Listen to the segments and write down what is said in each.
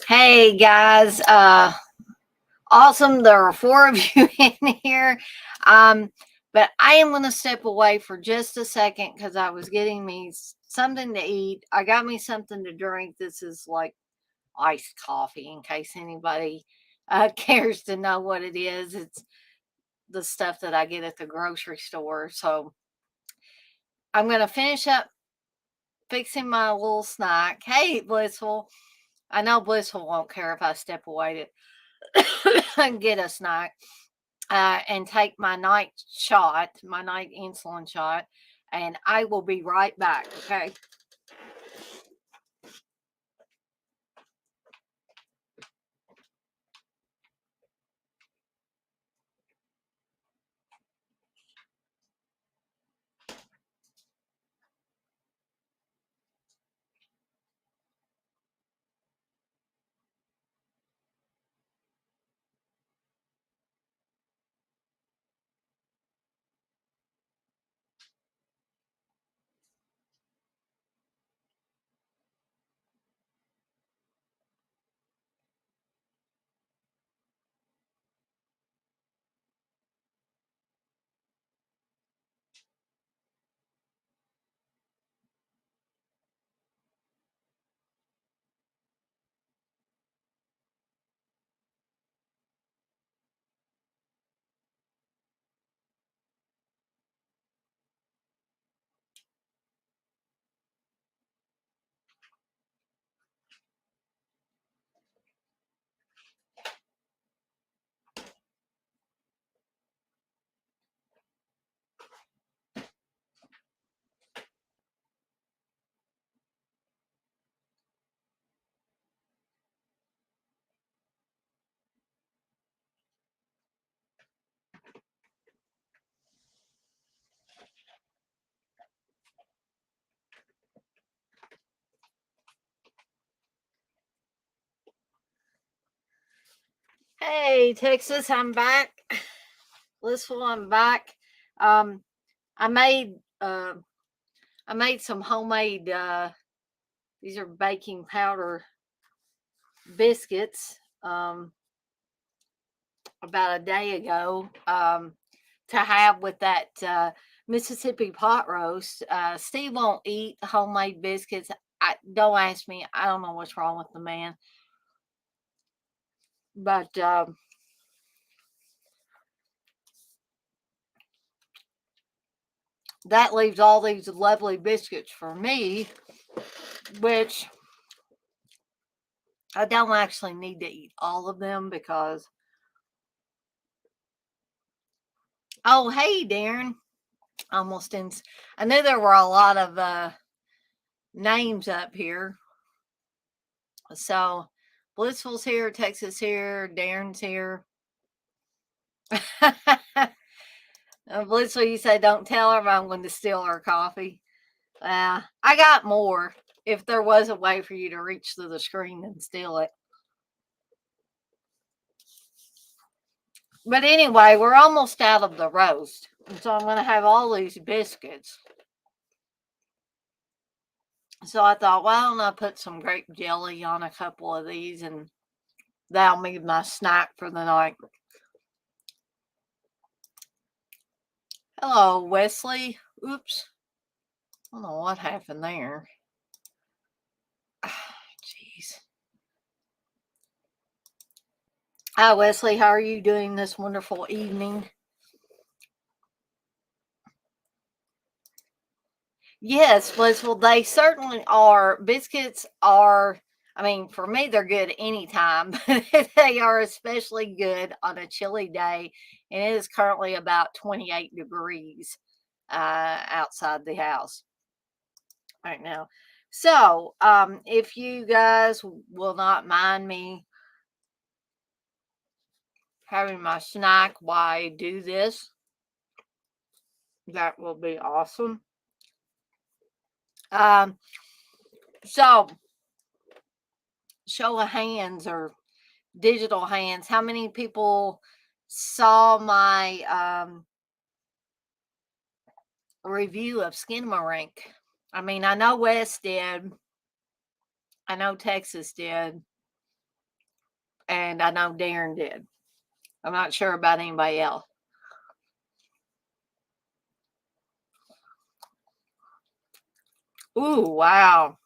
Hey guys, awesome. There are four of you in here. Um, but I am going to step away for just a second because I was getting me something to eat. I got me something to drink. This is like iced coffee in case anybody cares to know what it is. It's the stuff that I get at the grocery store. So I'm going to finish up fixing my little snack. Hey, Blissful. I know Blissful won't care if I step away to get a snack. And take my night shot, my night insulin shot, and I will be right back. Okay. Hey, Texas, I'm back. Blissful, I'm back. Um, I made uh, I made some homemade. These are baking powder biscuits. About a day ago. To have with that Mississippi pot roast. Steve won't eat homemade biscuits. Don't ask me. I don't know what's wrong with the man. But that leaves all these lovely biscuits for me, which I don't actually need to eat all of them because. Oh, hey, Darren. Almost in. I knew there were a lot of names up here. So, Blissful's here, Texas here, Darren's here. Blissful, you say don't tell her, but I'm going to steal her coffee. I got more if there was a way for you to reach through the screen and steal it. But anyway, we're almost out of the roast. And so I'm going to have all these biscuits. So I thought, why don't I put some grape jelly on a couple of these and that'll be my snack for the night. Hello, Wesley. Oops. I don't know what happened there. Jeez. Hi, Wesley. How are you doing this wonderful evening? Yes, Blissful. They certainly are. Biscuits are, I mean, for me, they're good anytime, but they are especially good on a chilly day. And it is currently about 28 degrees outside the house right now. So, if you guys will not mind me having my snack while I do this, that will be awesome. Um, so, show of hands or digital hands, how many people saw my review of Skinamarink? I mean, I know Wes did. I know Texas did. And I know Darren did. I'm not sure about anybody else. Ooh, wow.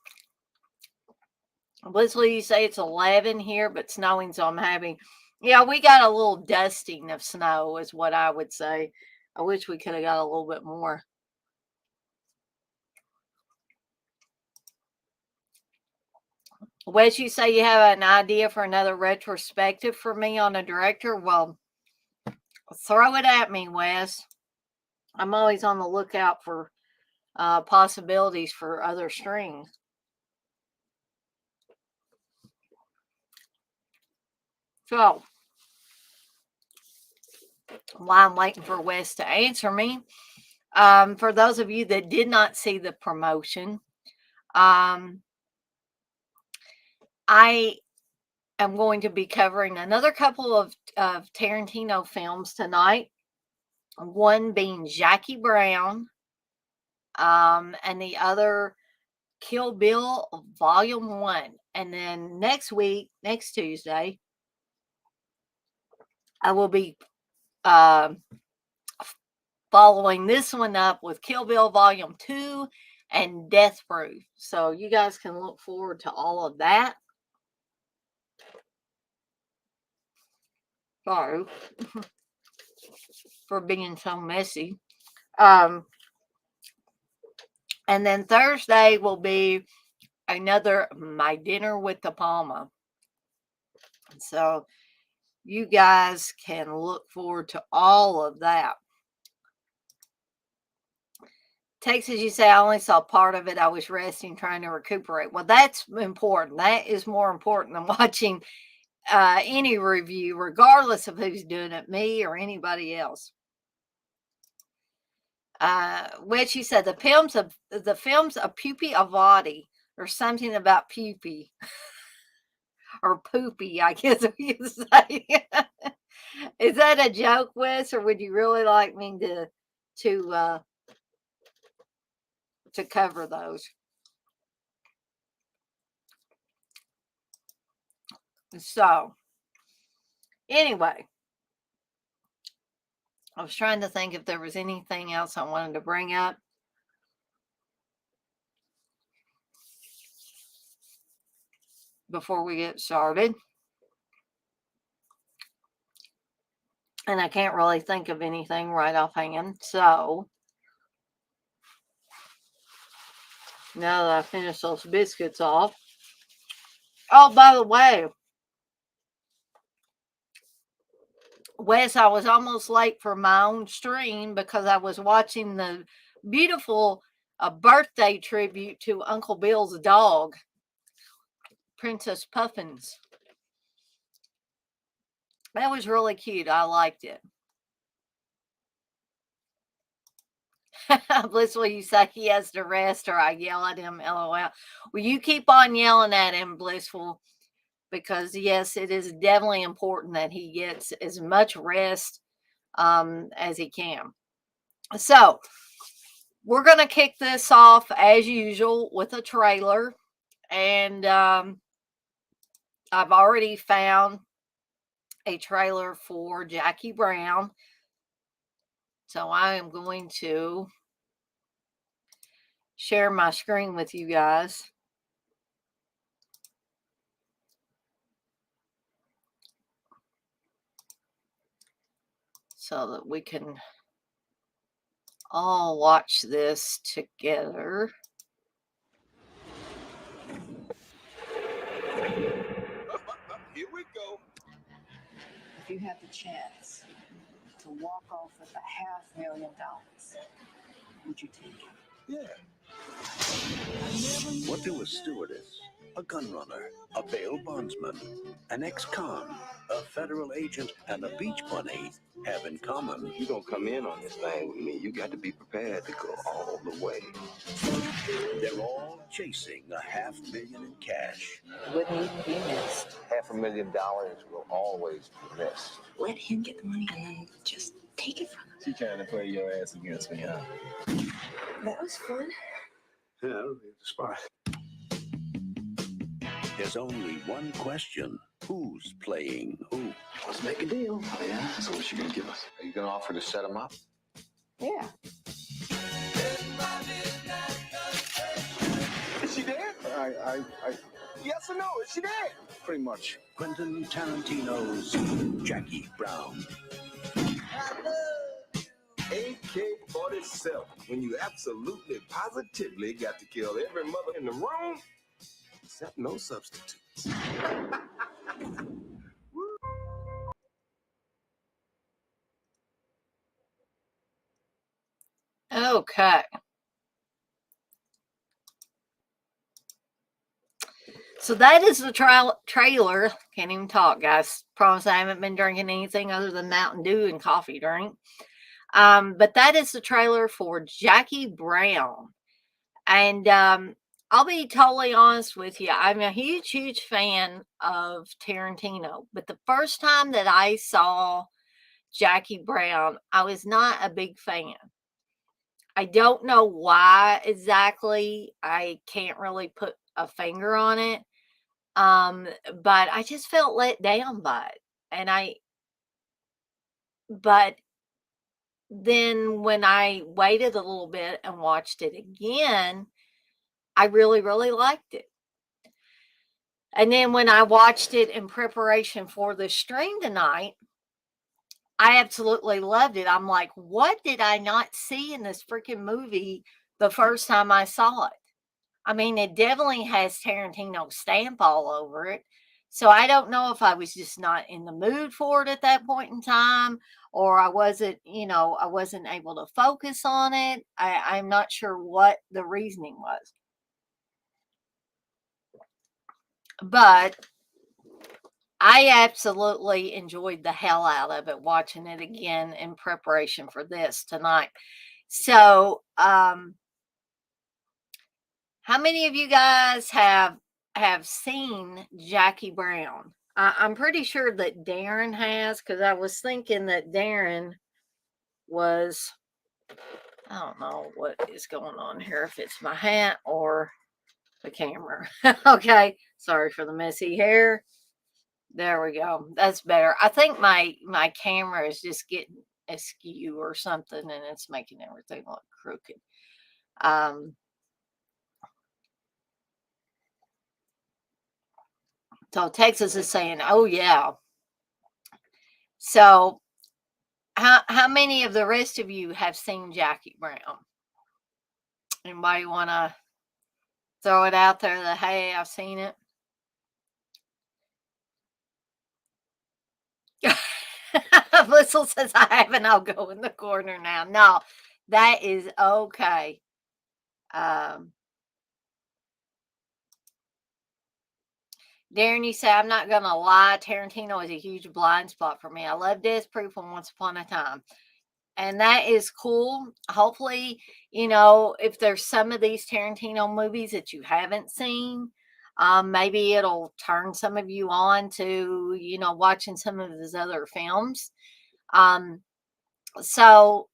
Leslie, you say it's 11 here, but snowing, so I'm happy. Yeah, we got a little dusting of snow, is what I would say. I wish we could have got a little bit more. Wes, you say you have an idea for another retrospective for me on a director? Well, throw it at me, Wes. I'm always on the lookout for possibilities for other strings. So, while I'm waiting for Wes to answer me, for those of you that did not see the promotion, I am going to be covering another couple of Tarantino films tonight. One being Jackie Brown, and the other Kill Bill Volume 1. And then next week, next Tuesday, I will be following this one up with Kill Bill Volume 2 and Death Proof. So you guys can look forward to all of that. Sorry for being so messy. And then Thursday will be another My Dinner with the Palma. So you guys can look forward to all of that. Texas, you say I only saw part of it. I was resting, trying to recuperate. Well, that's important. That is more important than watching any review, regardless of who's doing it, me or anybody else. Which you said the films of Pupi Avati, or something about Pupi or Poopy, I guess we could say. Is that a joke, Wes, or would you really like me to cover those? So, anyway, I was trying to think if there was anything else I wanted to bring up. Before we get started. And I can't really think of anything right offhand. So, now that I finished those biscuits off. Oh, by the way, Wes, I was almost late for my own stream because I was watching the beautiful birthday tribute to Uncle Bill's dog, Princess Puffins. That was really cute. I liked it. Blissful, you say he has to rest, or I yell at him, LOL. Well, you keep on yelling at him, Blissful, because yes, it is definitely important that he gets as much rest as he can. So, we're going to kick this off as usual with a trailer. And I've already found a trailer for Jackie Brown. So I am going to share my screen with you guys. So that we can all watch this together. Here we go. If you had the chance to walk off with $500,000, would you take it? Yeah. What do a stewardess, a gun runner, a bail bondsman, an ex-con, a federal agent, and a beach bunny have in common? You don't come in on this thing with me. You got to be prepared to go all the way. They're all chasing $500,000 in cash. Wouldn't even be missed. $500,000 will always be missed. Let him get the money and then just take it from him. She trying to play your ass against me, huh? That was fun. Yeah, it's smart. There's only one question. who's playing who. Let's make a deal. Oh, yeah? So what you gonna give us? Are you gonna offer to set him up? Yeah. Is she dead? Yes or no? Is she dead? Pretty much. Quentin Tarantino's Jackie Brown. AK-47. When you absolutely, positively got to kill every mother in the room, except no substitutes. Okay. So that is the trailer. Can't even talk, guys. Promise I haven't been drinking anything other than Mountain Dew and coffee drink. But that is the trailer for Jackie Brown. And I'll be totally honest with you. I'm a huge, huge fan of Tarantino. But the first time that I saw Jackie Brown, I was not a big fan. I don't know why exactly. I can't really put a finger on it. But I just felt let down by it. But then when I waited a little bit and watched it again, I really, really liked it. And then when I watched it in preparation for the stream tonight, I absolutely loved it. I'm like, what did I not see in this freaking movie the first time I saw it? I mean, it definitely has Tarantino's stamp all over it. So I don't know if I was just not in the mood for it at that point in time, or I wasn't able to focus on it. I'm not sure what the reasoning was. But I absolutely enjoyed the hell out of it watching it again in preparation for this tonight. So, how many of you guys have seen Jackie Brown? I'm pretty sure that Darren has, because I was thinking that Darren was. I don't know what is going on here, if it's my hat or the camera. Okay, sorry for the messy hair. There we go. That's better. I think my camera is just getting askew or something, and it's making everything look crooked. So Texas is saying, "Oh yeah." So how many of the rest of you have seen Jackie Brown? Anybody want to throw it out there that, hey, I've seen it? Blissel says I haven't. I'll go in the corner now. No, that is okay. Darren, you say, I'm not going to lie. Tarantino is a huge blind spot for me. I love Death Proof and Once Upon a Time. And that is cool. Hopefully, if there's some of these Tarantino movies that you haven't seen, maybe it'll turn some of you on to, watching some of his other films. So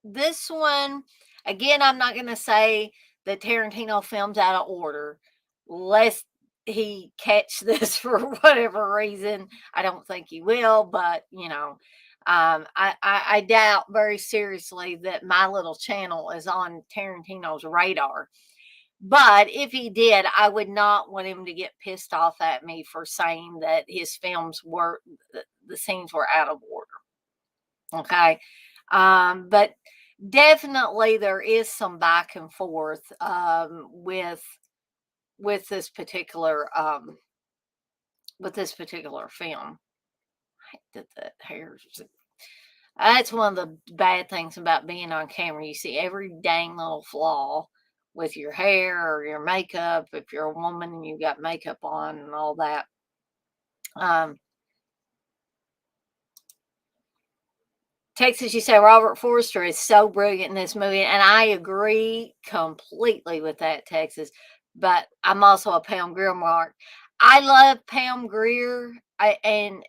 this one, again, I'm not going to say the Tarantino films out of order, lest he catch this for whatever reason. I don't think he will, but I doubt very seriously that my little channel is on Tarantino's radar. But if he did, I would not want him to get pissed off at me for saying that his films were, the scenes were out of order. Okay. But definitely there is some back and forth with this particular film. I hate that hair. That's one of the bad things about being on camera. You see every dang little flaw with your hair or your makeup. If you're a woman and you got makeup on and all that. Texas, you say Robert Forster is so brilliant in this movie, and I agree completely with that, Texas. But I'm also a Pam Grier mark. I love Pam Grier, and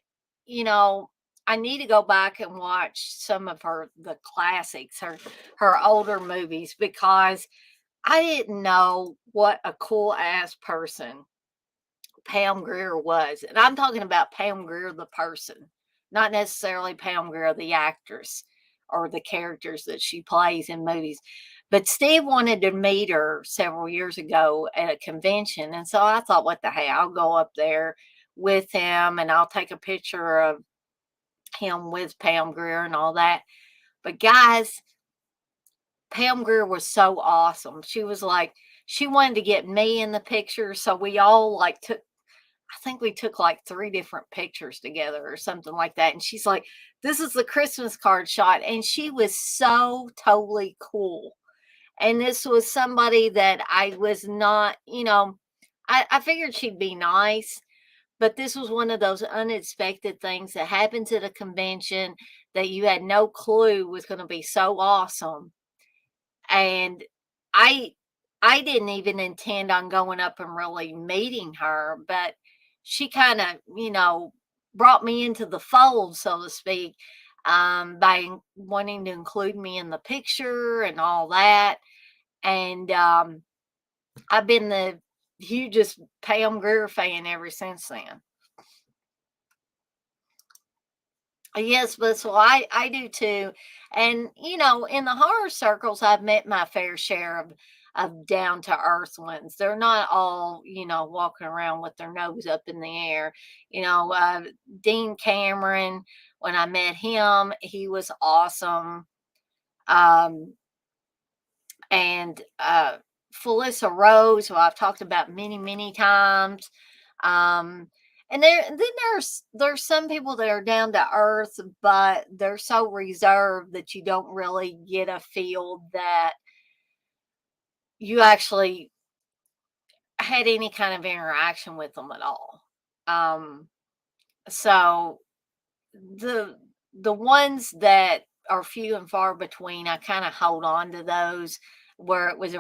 I need to go back and watch some of the classics, her older movies, because I didn't know what a cool ass person Pam Grier was. And I'm talking about Pam Grier, the person, not necessarily Pam Grier, the actress or the characters that she plays in movies. But Steve wanted to meet her several years ago at a convention. And so I thought, what the hey, I'll go up there with him and I'll take a picture of him with Pam Grier and all that. But guys, Pam Grier was so awesome. She was like, she wanted to get me in the picture. So we all like took, I think we took like 3 different pictures together or something like that. And she's like, this is the Christmas card shot. And she was so totally cool. And this was somebody that I was not, I figured she'd be nice, but this was one of those unexpected things that happens at a convention that you had no clue was going to be so awesome. And I I didn't even intend on going up and really meeting her, but she kind of, brought me into the fold, so to speak, by wanting to include me in the picture and all that. And I've been the hugest Pam Grier fan ever since then. Yes, but so I do too. And in the horror circles, I've met my fair share of down to earth ones. They're not all, walking around with their nose up in the air. Dean Cameron, when I met him, he was awesome. Um, and Felissa Rose, who I've talked about many, many times. Um, and then there's some people that are down to earth, but they're so reserved that you don't really get a feel that you actually had any kind of interaction with them at all. So the the ones that are few and far between, I kind of hold on to those where it was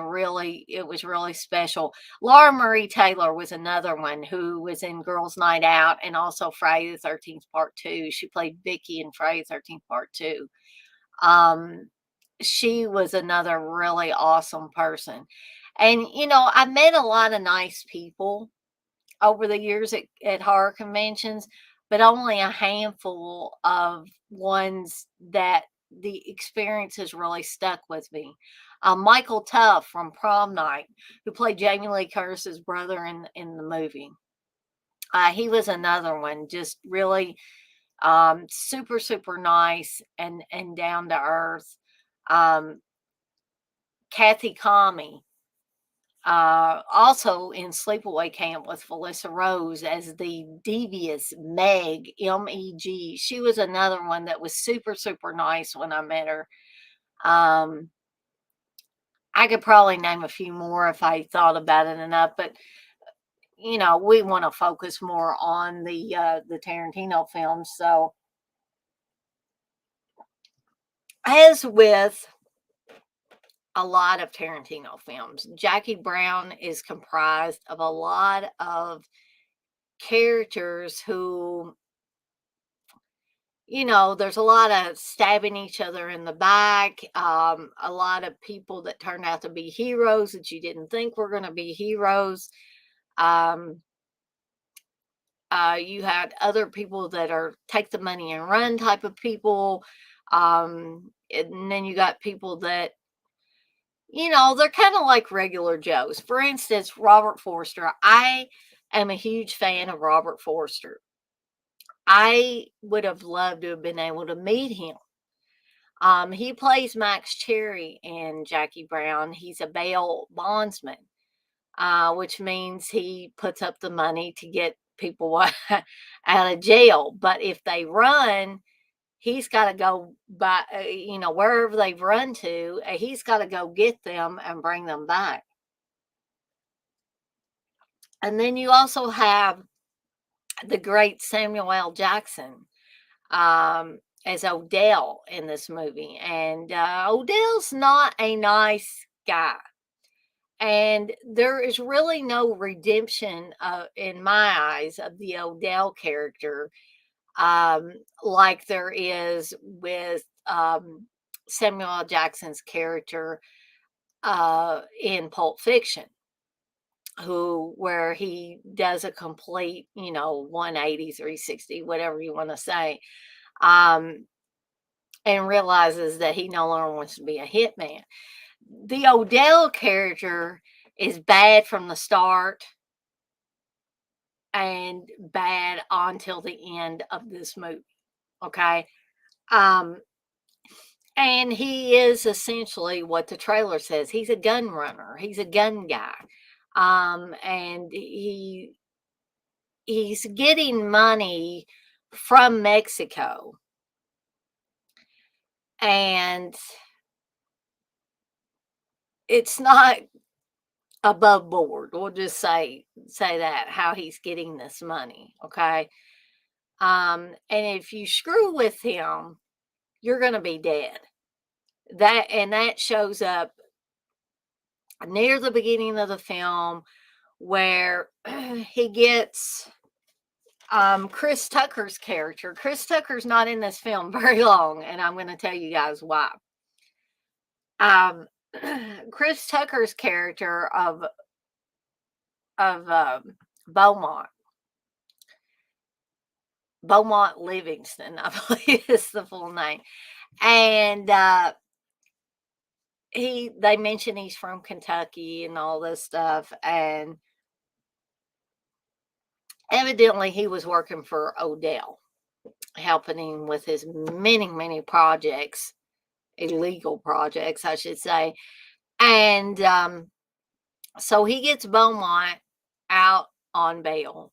really special. Laura Marie Taylor was another one who was in Girls Night Out and also Friday the 13th Part 2. She played Vicky in Friday the 13th Part 2. Um, she was another really awesome person. And I met a lot of nice people over the years at horror conventions, but only a handful of ones that the experience has really stuck with me. Michael Tuff from Prom Night, who played Jamie Lee Curtis's brother in the movie. He was another one, just really super, super nice and down to earth. Um, Kathy Kami, also in Sleepaway Camp with Felissa Rose as the devious Meg, Meg. She was another one that was super, super nice when I met her. I could probably name a few more if I thought about it enough, but we want to focus more on the Tarantino films. So, as with a lot of Tarantino films, Jackie Brown is comprised of a lot of characters who, there's a lot of stabbing each other in the back, a lot of people that turned out to be heroes that you didn't think were going to be heroes. Um, you had other people that are take the money and run type of people. And then you got people that, they're kind of like regular Joes. For instance, Robert Forster. I am a huge fan of Robert Forster. I would have loved to have been able to meet him. He plays Max Cherry in Jackie Brown. He's a bail bondsman, which means he puts up the money to get people out of jail. But if they run, he's got to go by, wherever they've run to, he's got to go get them and bring them back. And then you also have the great Samuel L. Jackson as Odell in this movie. And Odell's not a nice guy. And there is really no redemption in my eyes of the Odell character like there is with Samuel L. Jackson's character in Pulp Fiction. where he does a complete, 180, 360, whatever you want to say, and realizes that he no longer wants to be a hitman. The Odell character is bad from the start and bad until the end of this movie. Okay. Um, and he is essentially what the trailer says. He's a gun runner. He's a gun guy. And he's getting money from Mexico. And it's not above board. We'll just say that, how he's getting this money. Okay. And if you screw with him, you're going to be dead. That shows up near the beginning of the film, where he gets Chris Tucker's character. Chris Tucker's not in this film very long, and I'm going to tell you guys why. Chris Tucker's character of Beaumont Livingston, I believe is the full name, and they mention he's from Kentucky and all this stuff, and evidently he was working for Odell, helping him with his many projects, illegal projects, I should say. And so he gets Beaumont out on bail.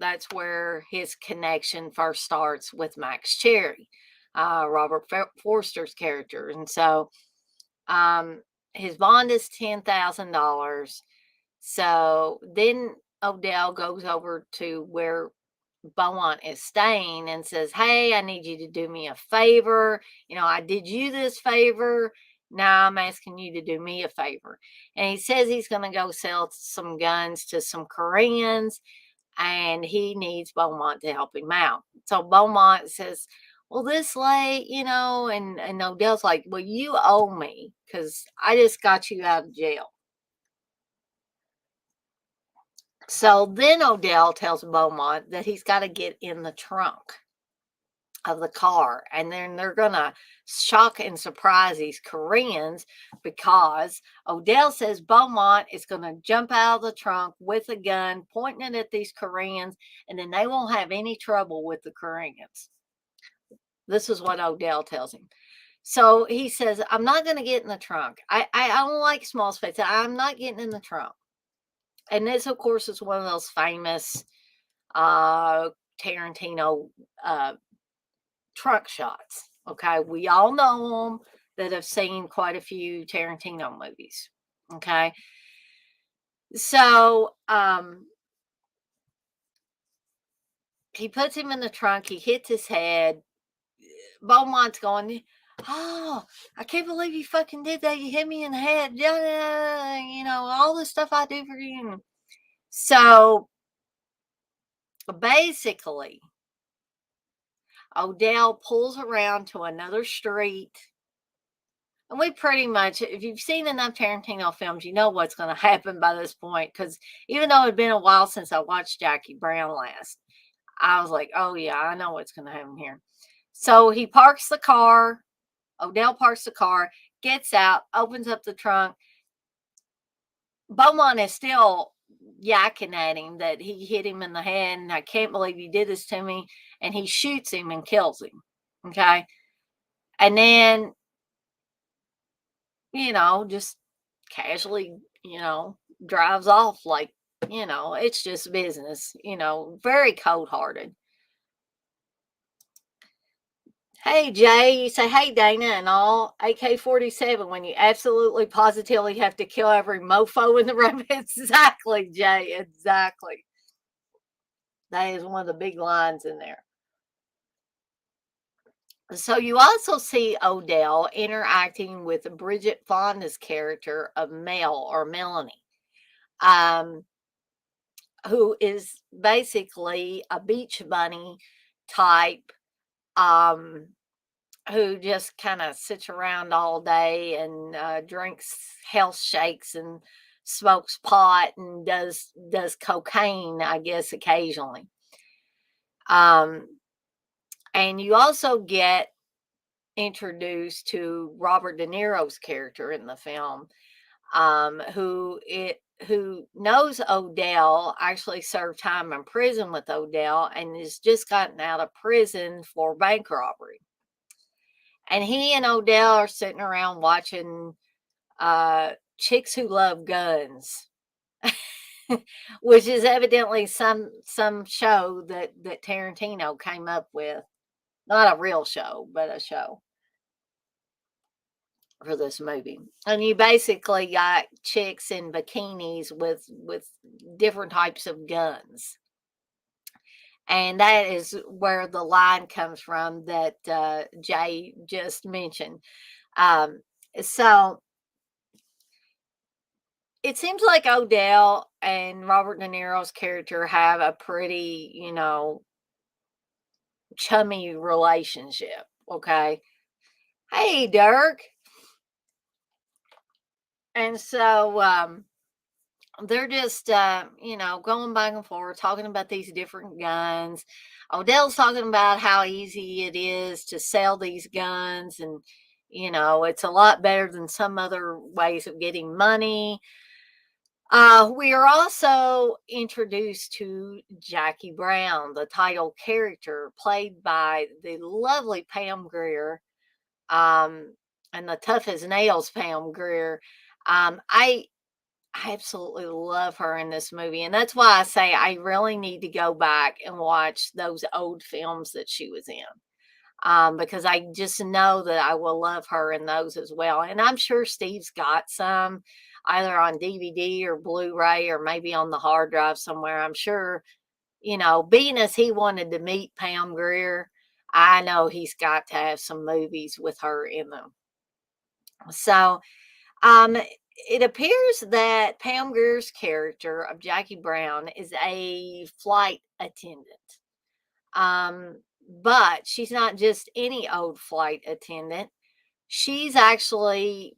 That's where his connection first starts with Max Cherry, Robert Forster's character. And so his bond is $10,000. So then Odell goes over to where Beaumont is staying and says, "Hey, I need you to do me a favor. I did you this favor. Now I'm asking you to do me a favor." And he says he's going to go sell some guns to some Koreans, and he needs Beaumont to help him out. So Beaumont says, "Well, this late, and Odell's like, well, you owe me because I just got you out of jail." So then Odell tells Beaumont that he's got to get in the trunk of the car, and then they're going to shock and surprise these Koreans, because Odell says Beaumont is going to jump out of the trunk with a gun, pointing it at these Koreans, and then they won't have any trouble with the Koreans. This is what Odell tells him. So he says, "I'm not going to get in the trunk. I don't like small space. I'm not getting in the trunk." And this, of course, is one of those famous Tarantino trunk shots. Okay. We all know them that have seen quite a few Tarantino movies. Okay. So he puts him in the trunk. He hits his head. Beaumont's going, "Oh, I can't believe you fucking did that. You hit me in the head. All the stuff I do for you." So basically, Odell pulls around to another street. And we pretty much, if you've seen enough Tarantino films, you know what's going to happen by this point. Because even though it had been a while since I watched Jackie Brown last, I was like, oh, yeah, I know what's going to happen here. So he parks the car. Odell parks the car, gets out, opens up the trunk. Beaumont is still yakking at him that he hit him in the head, and I can't believe you did this to me. And he shoots him and kills him. Okay. And then, just casually, drives off like, it's just business, very cold hearted. Hey, Jay, you say, "Hey, Dana," and all, AK-47 when you absolutely positively have to kill every mofo in the room. Exactly, Jay, exactly. That is one of the big lines in there. So you also see Odell interacting with Bridget Fonda's character of Mel, or Melanie, who is basically a beach bunny type, who just kind of sits around all day and drinks health shakes and smokes pot and does cocaine, I guess, occasionally. And you also get introduced to Robert De Niro's character in the film, who knows Odell, actually served time in prison with Odell, and has just gotten out of prison for bank robbery. And he and Odell are sitting around watching Chicks Who Love Guns, which is evidently some show that Tarantino came up with. Not a real show, but a show for this movie. And you basically got chicks in bikinis with different types of guns. And that is where the line comes from that Jay just mentioned. Um, so it seems like Odell and Robert De Niro's character have a pretty, chummy relationship. Okay. Hey, Dirk. And so they're just, going back and forth, talking about these different guns. Odell's talking about how easy it is to sell these guns, and, it's a lot better than some other ways of getting money. We are also introduced to Jackie Brown, the title character, played by the lovely Pam Grier, and the tough as nails Pam Grier. I absolutely love her in this movie, and that's why I say I really need to go back and watch those old films that she was in, because I just know that I will love her in those as well. And I'm sure Steve's got some either on DVD or Blu-ray or maybe on the hard drive somewhere. I'm sure, being as he wanted to meet Pam Grier, I know he's got to have some movies with her in them. So, um, it appears that Pam Grier's character of Jackie Brown is a flight attendant. But she's not just any old flight attendant. She's actually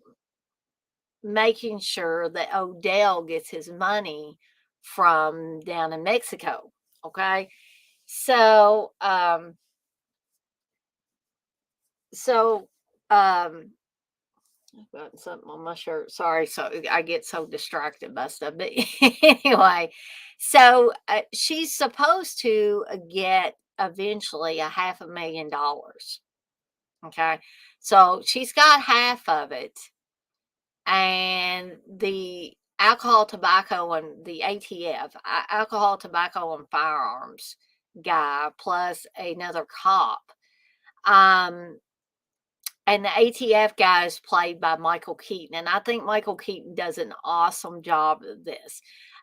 making sure that Odell gets his money from down in Mexico. Okay. So, so, um, I've got something on my shirt. Sorry. So I get so distracted by stuff. But anyway, so she's supposed to get eventually $500,000. Okay. So she's got half of it. And the alcohol, tobacco, and the ATF, alcohol, tobacco, and firearms guy, plus another cop. And the ATF guy is played by Michael Keaton. And I think Michael Keaton does an awesome job of this.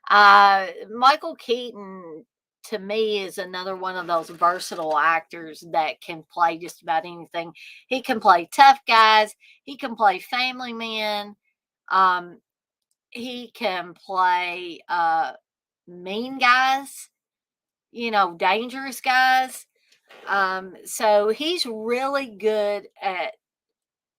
Michael Keaton, to me, is another one of those versatile actors that can play just about anything. He can play tough guys. He can play family men. Um, he can play mean guys, dangerous guys. So he's really good at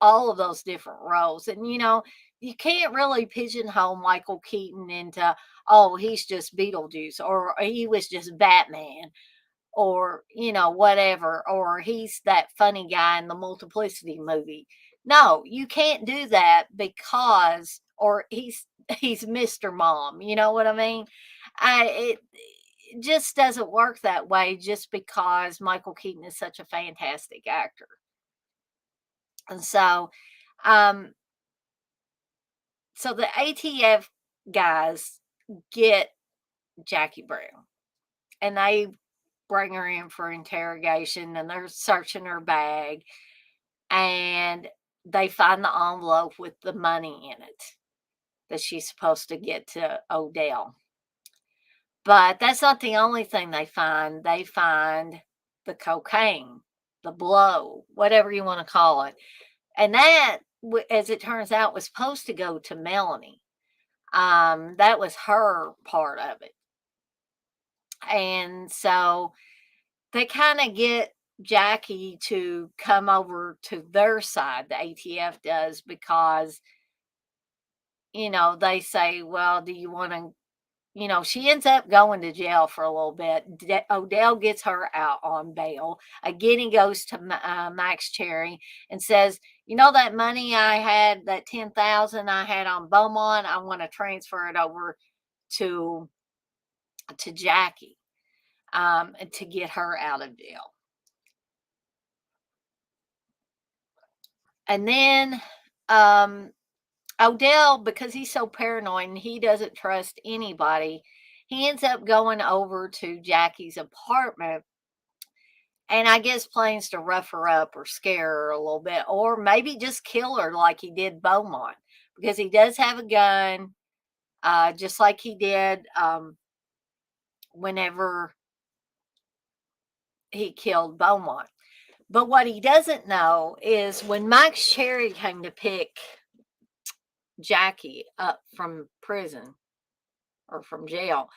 all of those different roles. And, you can't really pigeonhole Michael Keaton into, oh, he's just Beetlejuice, or he was just Batman, or, whatever, or he's that funny guy in the Multiplicity movie. No, you can't do that because, or he's Mr. Mom. You know what I mean? It just doesn't work that way just because Michael Keaton is such a fantastic actor. And so, um, so the ATF guys get Jackie Brown, and they bring her in for interrogation, and they're searching her bag, and they find the envelope with the money in it that she's supposed to get to Odell. But that's not the only thing they find. They find the cocaine, the blow, whatever you want to call it. And that, as it turns out, was supposed to go to Melanie. That was her part of it. And so they kind of get Jackie to come over to their side, the ATF does, because, they say, well, do you want to, she ends up going to jail for a little bit. Odell gets her out on bail. Again, he goes to Max Cherry and says, that money I had, that 10,000 I had on Beaumont, I want to transfer it over to Jackie, to get her out of jail. And then Odell, because he's so paranoid and he doesn't trust anybody, he ends up going over to Jackie's apartment, and I guess plans to rough her up or scare her a little bit, or maybe just kill her like he did Beaumont, because he does have a gun, just like he did whenever he killed Beaumont. But what he doesn't know is when Max Cherry came to pick Jackie up from prison or from jail,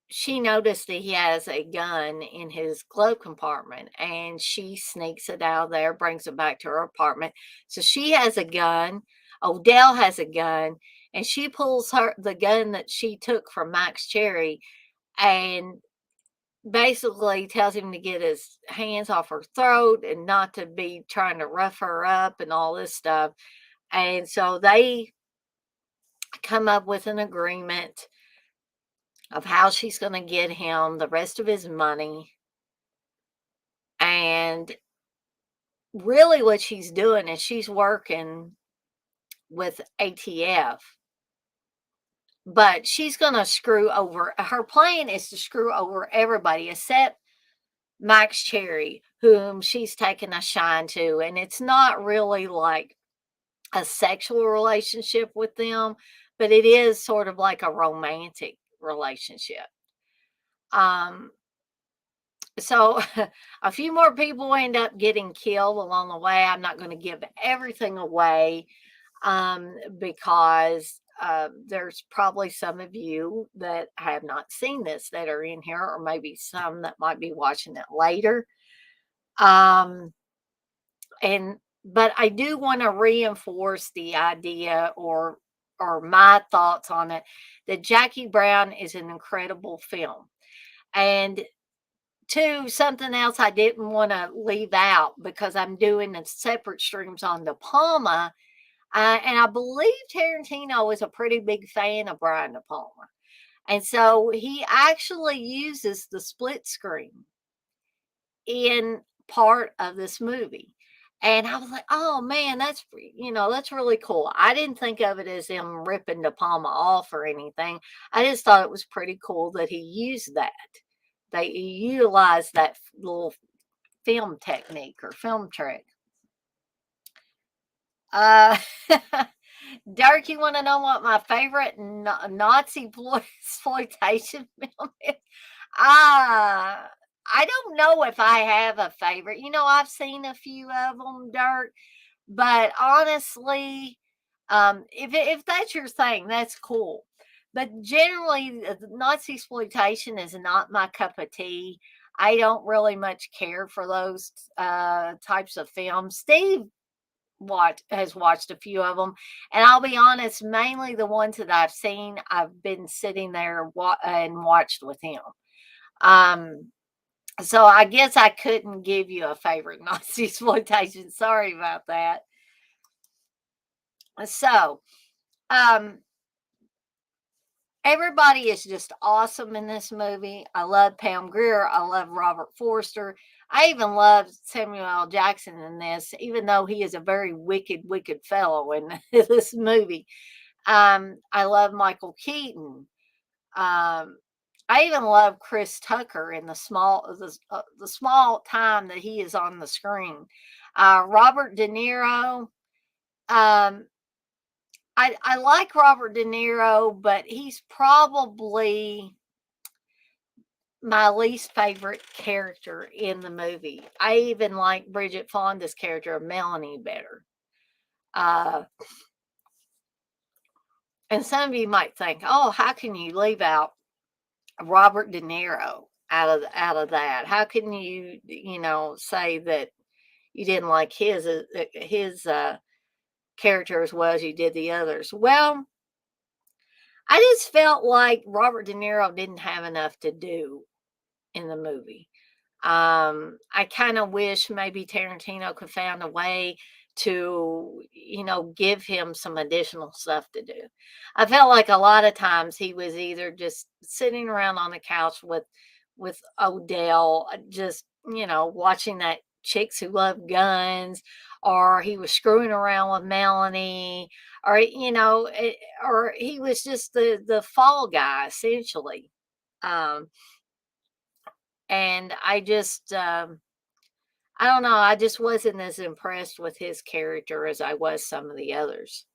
she noticed that he has a gun in his glove compartment, and she sneaks it out of there, brings it back to her apartment. So she has a gun. Odell has a gun, and she pulls the gun that she took from Max Cherry and basically tells him to get his hands off her throat and not to be trying to rough her up and all this stuff. And so they come up with an agreement of how she's going to get him the rest of his money. And really what she's doing is she's working with ATF, but she's going to screw over. Her plan is to screw over everybody except Max Cherry, whom she's taken a shine to. And it's not really like a sexual relationship with them, but it is sort of like a romantic relationship. So a few more people end up getting killed along the way. I'm not going to give everything away, because there's probably some of you that have not seen this that are in here, or maybe some that might be watching it later. But I do want to reinforce the idea, or my thoughts on it, that Jackie Brown is an incredible film. And two, something else I didn't want to leave out, because I'm doing a separate streams on De Palma, and I believe Tarantino is a pretty big fan of Brian De Palma, and so he actually uses the split screen in part of this movie. And I was like, oh man, that's really cool. I didn't think of it as him ripping De Palma off or anything. I just thought it was pretty cool that he used that. They utilized that little film technique or film trick. Uh, Dirk, you want to know what my favorite Nazi exploitation film is? I don't know if I have a favorite. I've seen a few of them, Dirk, but honestly, if that's your thing, that's cool. But generally, Nazi exploitation is not my cup of tea. I don't really much care for those types of films. Steve has watched a few of them, and I'll be honest, mainly the ones that I've seen, I've been sitting there and watched with him. So I guess I couldn't give you a favorite Nazi exploitation. Sorry about that. So, everybody is just awesome in this movie. I love Pam Grier. I love Robert Forster. I even love Samuel L. Jackson in this, even though he is a very wicked, wicked fellow in this movie. I love Michael Keaton. I even love Chris Tucker in the small time that he is on the screen. Robert De Niro. I like Robert De Niro, but he's probably my least favorite character in the movie. I even like Bridget Fonda's character of Melanie better. And some of you might think, oh, how can you leave out Robert De Niro out of that? How can you say that you didn't like his character as well as you did the others. Well, I just felt like Robert De Niro didn't have enough to do in the movie. I kind of wish maybe Tarantino could find a way to, give him some additional stuff to do. I felt like a lot of times he was either just sitting around on the couch with Odell, just, watching that Chicks Who Love Guns, or he was screwing around with Melanie, or, or he was just the fall guy essentially. Um, and I don't know, I just wasn't as impressed with his character as I was some of the others.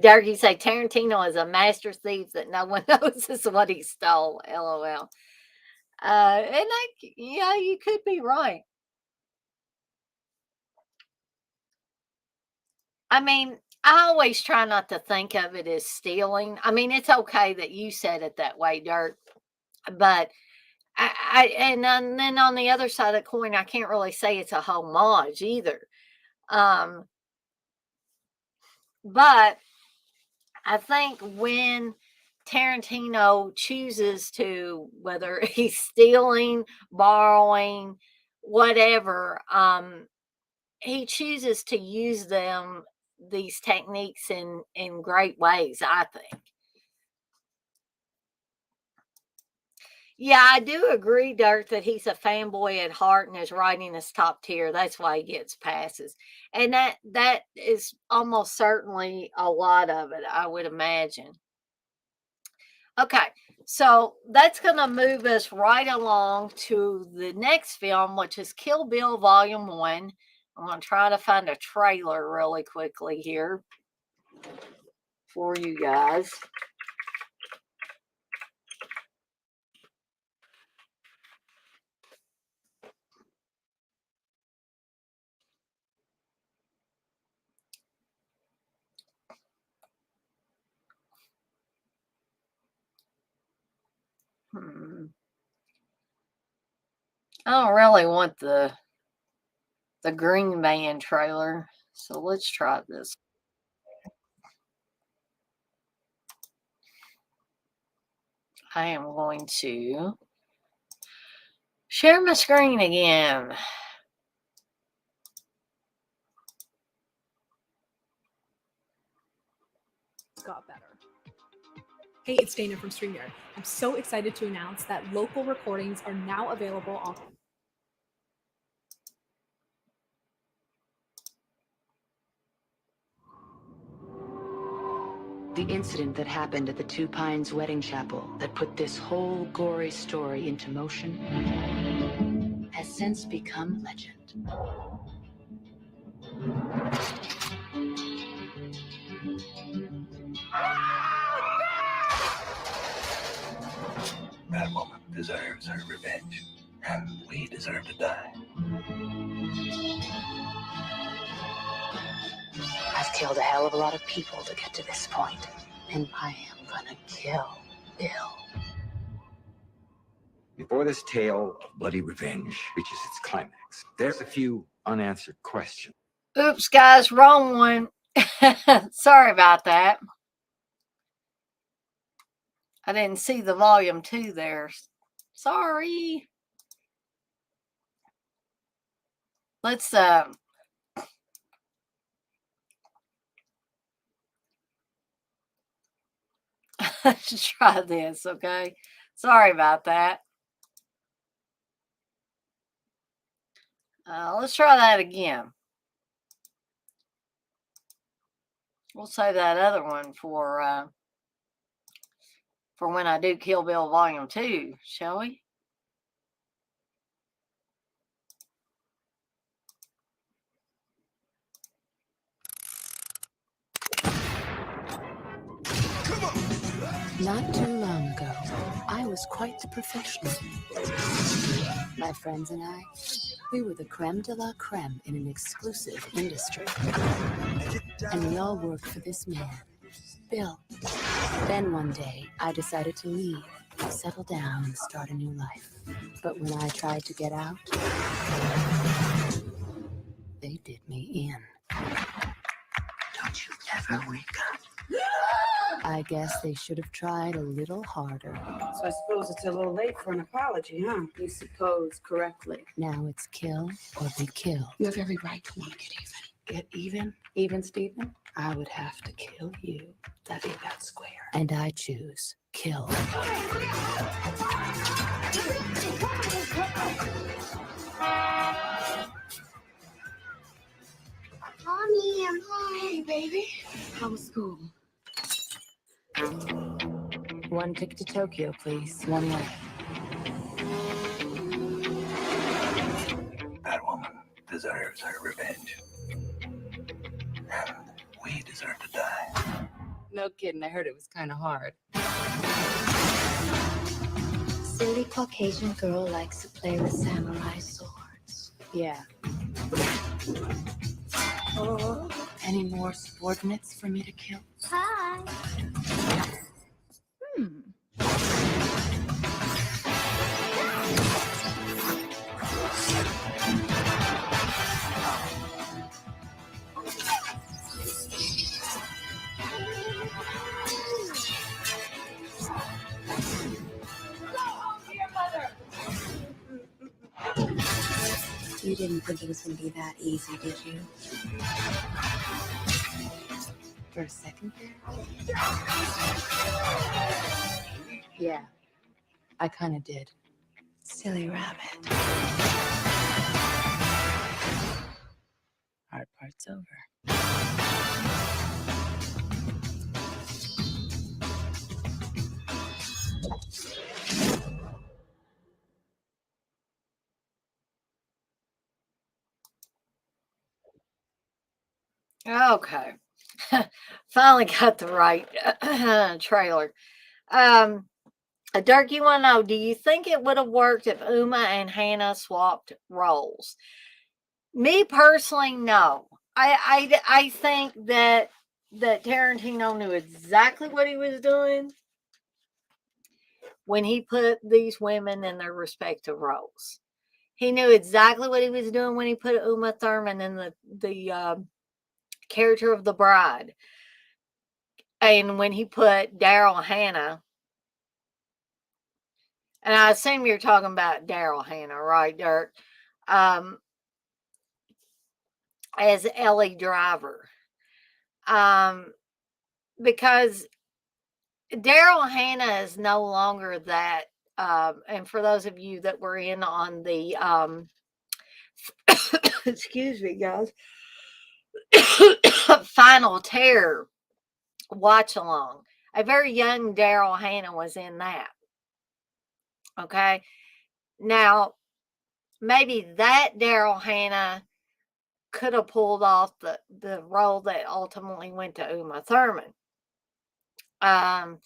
Darky say Tarantino is a master thief that no one knows is what he stole. LOL. Yeah, you could be right. I mean, I always try not to think of it as stealing. I mean, it's okay that you said it that way, Dirk, but and then on the other side of the coin, I can't really say it's a homage either. But I think when Tarantino chooses to, whether he's stealing, borrowing, whatever, he chooses to use these techniques in great ways, I think. Yeah, I do agree, Dirk, that he's a fanboy at heart and his writing is top tier. That's why he gets passes. And that is almost certainly a lot of it, I would imagine. Okay, so that's going to move us right along to the next film, which is Kill Bill Volume 1. I'm going to try to find a trailer really quickly here for you guys. I don't really want the Green Van trailer, so let's try this. I am going to share my screen again. Got better. Hey, it's Dana from StreamYard. I'm so excited to announce that local recordings are now available on. The incident that happened at the Two Pines wedding chapel that put this whole gory story into motion has since become legend. That woman deserves her revenge, and we deserve to die. I've killed a hell of a lot of people to get to this point, and I am gonna kill Bill. Before this tale of bloody revenge reaches its climax, there's a few unanswered questions. Oops, guys, wrong one. Sorry about that. I didn't see the volume 2 there. Sorry. Let's try this, okay? Sorry about that. Let's try that again. We'll save that other one for when I do Kill Bill Volume 2, shall we? Not too long ago, I was quite the professional. My friends and I, we were the creme de la creme in an exclusive industry. And we all worked for this man, Bill. Then one day, I decided to leave settle down and start a new life. But when I tried to get out, they did me in. Don't you ever wake up. I guess they should have tried a little harder. So I suppose it's a little late for an apology, huh? You suppose correctly. Now it's kill or be killed. You have every right to want to get even. Get even? Even, Stephen? I would have to kill you. That ain't that square. And I choose kill. Mommy, I'm home. Hey, baby. How was school? One ticket to Tokyo, please. One way. That woman deserves her revenge. And we deserve to die. No kidding. I heard it was kind of hard. Silly Caucasian girl likes to play with samurai swords. Yeah. Oh, any more subordinates for me to kill? Hi. You didn't think it was going to be that easy, did you? For a second there? Yeah, I kind of did. Silly rabbit. Hard part's over. Okay. Finally got the right trailer. Dirk, you want to know, do you think it would have worked if Uma and Hannah swapped roles? Me personally, no. I think that Tarantino knew exactly what he was doing when he put these women in their respective roles. He knew exactly what he was doing when he put Uma Thurman in the character of the bride, and when he put Daryl Hannah. And I assume you're talking about Daryl Hannah, right, Dirk? As Ellie Driver. Because Daryl Hannah is no longer that. And for those of you that were in on the, excuse me, guys, Final Terror watch along, a very young Daryl Hannah was in that. Okay. Now, maybe that Daryl Hannah could have pulled off the role that ultimately went to Uma Thurman. And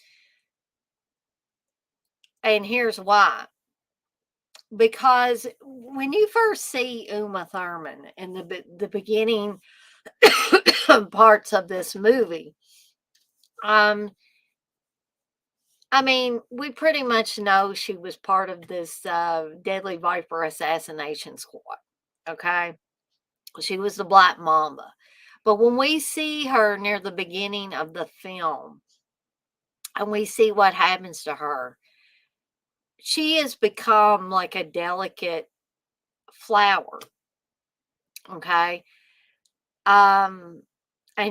here's why. Because when you first see Uma Thurman in the beginning parts of this movie, I mean, we pretty much know she was part of this Deadly Viper assassination squad. Okay. She was the Black Mamba. But when we see her near the beginning of the film and we see what happens to her, she has become like a delicate flower. Okay. And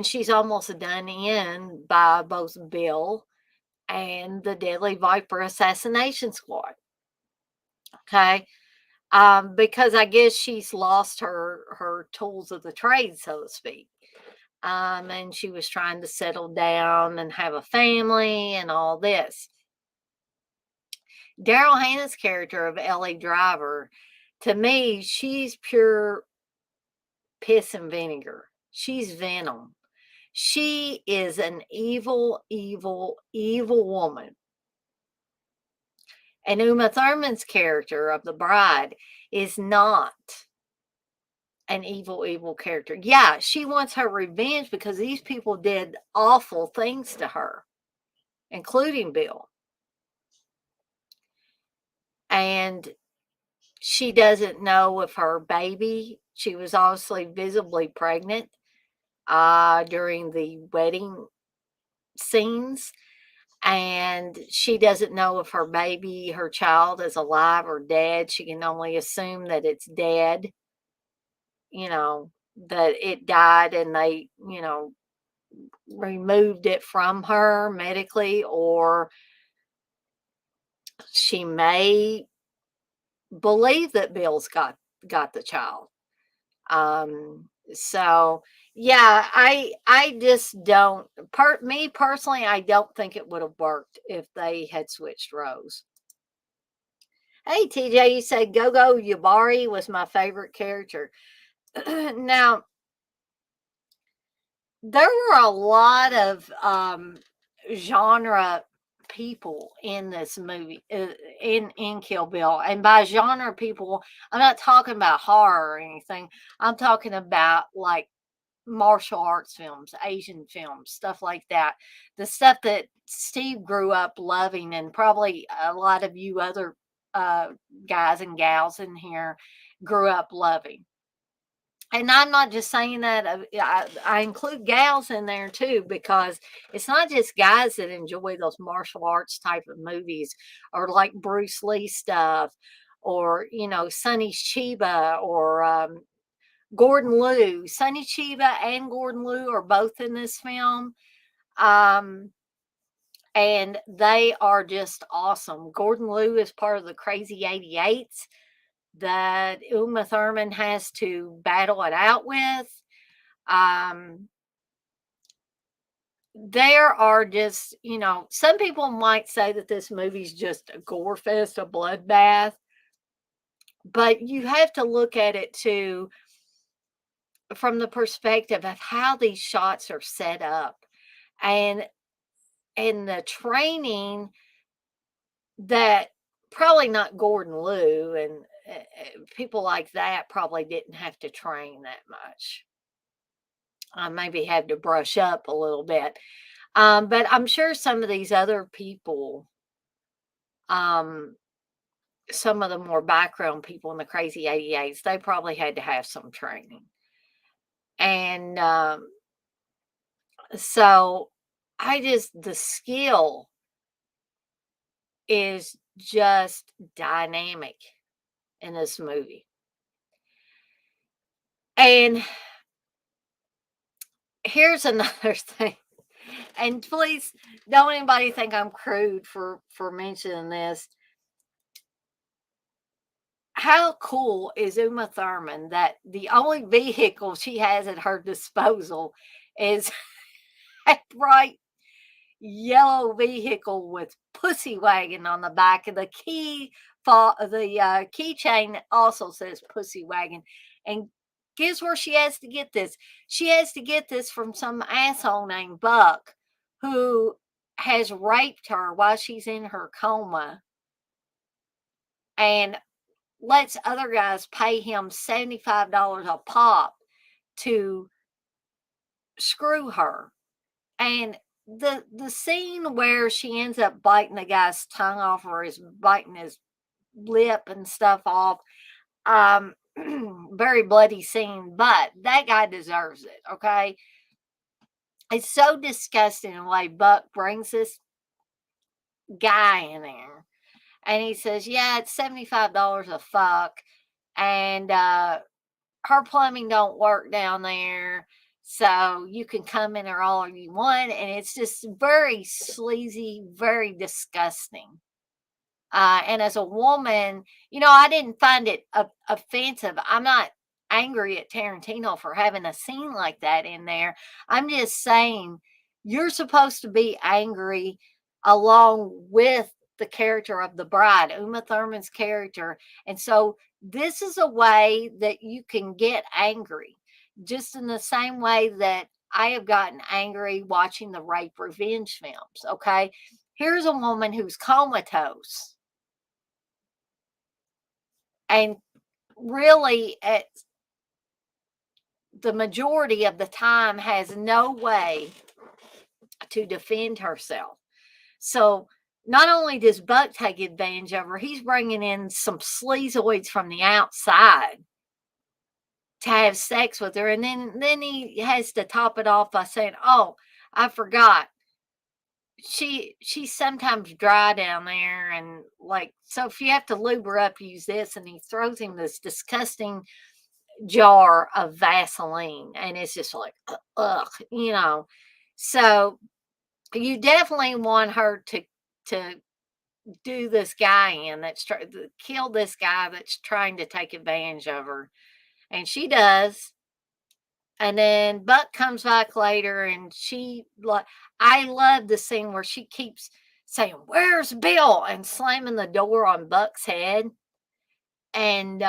she's almost done in by both Bill and the Deadly Viper assassination squad. Okay. Because I guess she's lost her tools of the trade, so to speak. And she was trying to settle down and have a family and all this. Daryl Hannah's character of Ellie Driver, to me, she's pure piss and vinegar. She's venom. She is an evil, evil, evil woman. And Uma Thurman's character of the bride is not an evil, evil character. Yeah, she wants her revenge because these people did awful things to her, including Bill. and she doesn't know if her baby, she was obviously visibly pregnant during the wedding scenes, and she doesn't know if her baby, her child, is alive or dead. She can only assume that it's dead, you know, that it died and they, removed it from her medically, or she may believe that Bill's got the child. So yeah, I just don't, me personally, I don't think it would have worked if they had switched roles. Hey TJ, you said Gogo Yubari was my favorite character. Now, there were a lot of genre people in this movie, in Kill Bill. And by genre people, I'm not talking about horror or anything. I'm talking about like martial arts films, Asian films, stuff like that. The stuff that Steve grew up loving, and probably a lot of you other uh, guys and gals in here grew up loving. And I'm not just saying that, I include gals in there too, because it's not just guys that enjoy those martial arts type of movies, or like Bruce Lee stuff, or, Sonny Chiba, or Gordon Liu. Sonny Chiba and Gordon Liu are both in this film. And they are just awesome. Gordon Liu is part of the Crazy 88s that Uma Thurman has to battle it out with. There are just, some people might say that this movie's just a gore fest, a bloodbath, but you have to look at it too from the perspective of how these shots are set up, and the training that probably not Gordon Liu and people like that probably didn't have to train that much. Maybe had to brush up a little bit. But I'm sure some of these other people, um, some of the more background people in the Crazy 88s, they probably had to have some training. And so the skill is just dynamic in this movie. And here's another thing. And please don't anybody think I'm crude for mentioning this. How cool is Uma Thurman that the only vehicle she has at her disposal is a bright yellow vehicle with Pussy Wagon on the back, and the keychain also says Pussy Wagon. And guess where she has to get this? She has to get this from some asshole named Buck, who has raped her while she's in her coma, and lets other guys pay him $75 a pop to screw her. And the scene where she ends up biting the guy's tongue off, or is biting his lip and stuff off, very bloody scene, but that guy deserves it. Okay, it's so disgusting the way Buck brings this guy in there, and he says, yeah, it's $75 a fuck, and her plumbing don't work down there, so you can come in there all you want. And it's just very sleazy, very disgusting. And as a woman, I didn't find it offensive. I'm not angry at Tarantino for having a scene like that in there. I'm just saying you're supposed to be angry along with the character of the bride, Uma Thurman's character. And so this is a way that you can get angry, just in the same way that I have gotten angry watching the rape revenge films. Okay. Here's a woman who's comatose and really at the majority of the time has no way to defend herself. So not only does Buck take advantage of her, he's bringing in some sleazoids from the outside to have sex with her. And then he has to top it off by saying, "Oh, I forgot. She's sometimes dry down there, and like, so if you have to lube her up, use this." And he throws him this disgusting jar of Vaseline, and it's just like, ugh, you know. So you definitely want her to do this guy in that's trying to kill this guy that's trying to take advantage of her, and she does. And then Buck comes back later, and she like, I love the scene where she keeps saying, "Where's Bill?" and slamming the door on Buck's head. And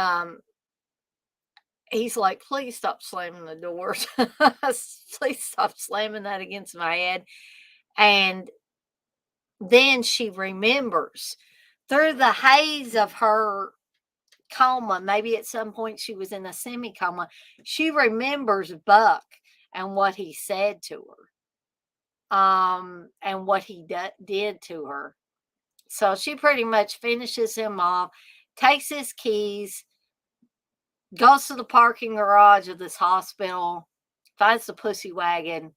he's like, "Please stop slamming the doors. Please stop slamming that against my head." And then she remembers through the haze of her coma, maybe at some point she was in a semi coma, she remembers Buck and what he said to her, and what he did to her. So she pretty much finishes him off, takes his keys, goes to the parking garage of this hospital, finds the pussy wagon,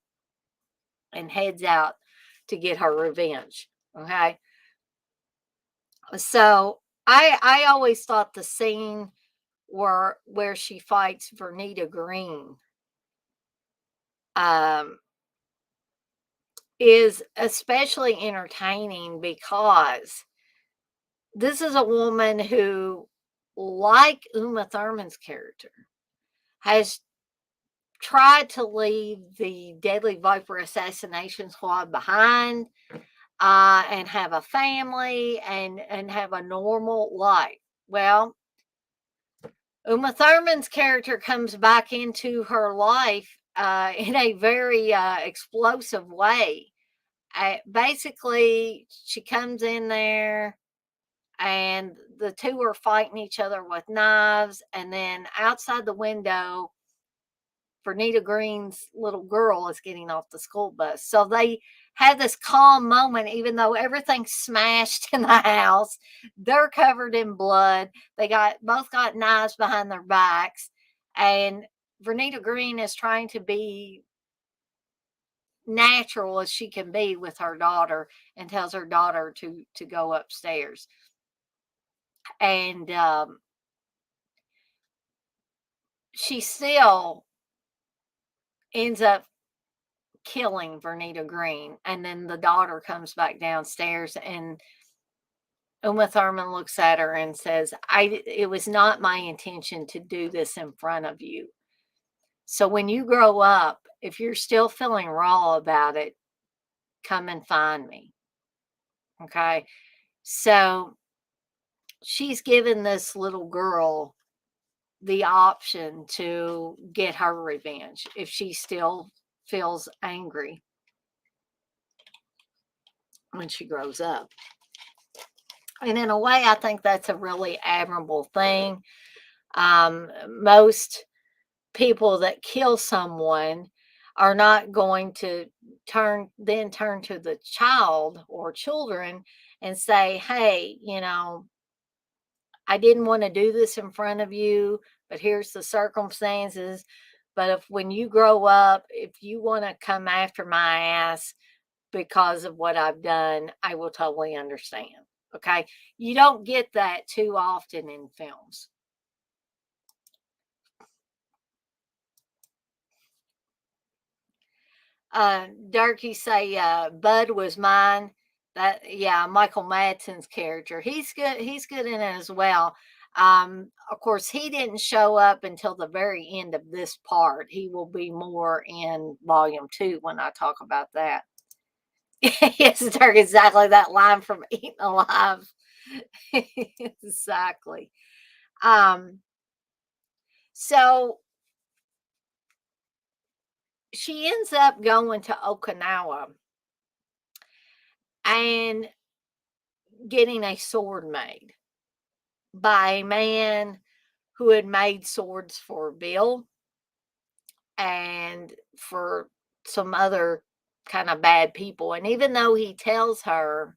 and heads out to get her revenge. Okay. So I always thought the scene where she fights Vernita Green um, is especially entertaining because this is a woman who, like Uma Thurman's character, has tried to leave the Deadly Viper assassination squad behind, and have a family and have a normal life. Well, Uma Thurman's character comes back into her life in a very explosive way. Basically, she comes in there and the two are fighting each other with knives. And then outside the window, Vernita Green's little girl is getting off the school bus. So they have this calm moment, even though everything's smashed in the house. They're covered in blood. They both got knives behind their backs. And Vernita Green is trying to be natural as she can be with her daughter and tells her daughter to go upstairs. And she still ends up killing Vernita Green. And then the daughter comes back downstairs, and Uma Thurman looks at her and says, it was not my intention to do this in front of you. So when you grow up, if you're still feeling raw about it, come and find me. Okay. So she's given this little girl the option to get her revenge if she still feels angry when she grows up. And in a way, I think that's a really admirable thing. Most people that kill someone are not going to turn to the child or children and say, "Hey, I didn't want to do this in front of you, but here's the circumstances. But if when you grow up, if you want to come after my ass because of what I've done, I will totally understand." Okay. You don't get that too often in films. Dirk, you say Bud was mine. Yeah, Michael Madsen's character. He's good. He's good in it as well. Of course, he didn't show up until the very end of this part. He will be more in volume 2 when I talk about that. Yes, Dirk, exactly that line from Eaten Alive. Exactly. So she ends up going to Okinawa and getting a sword made by a man who had made swords for Bill and for some other kind of bad people. And even though he tells her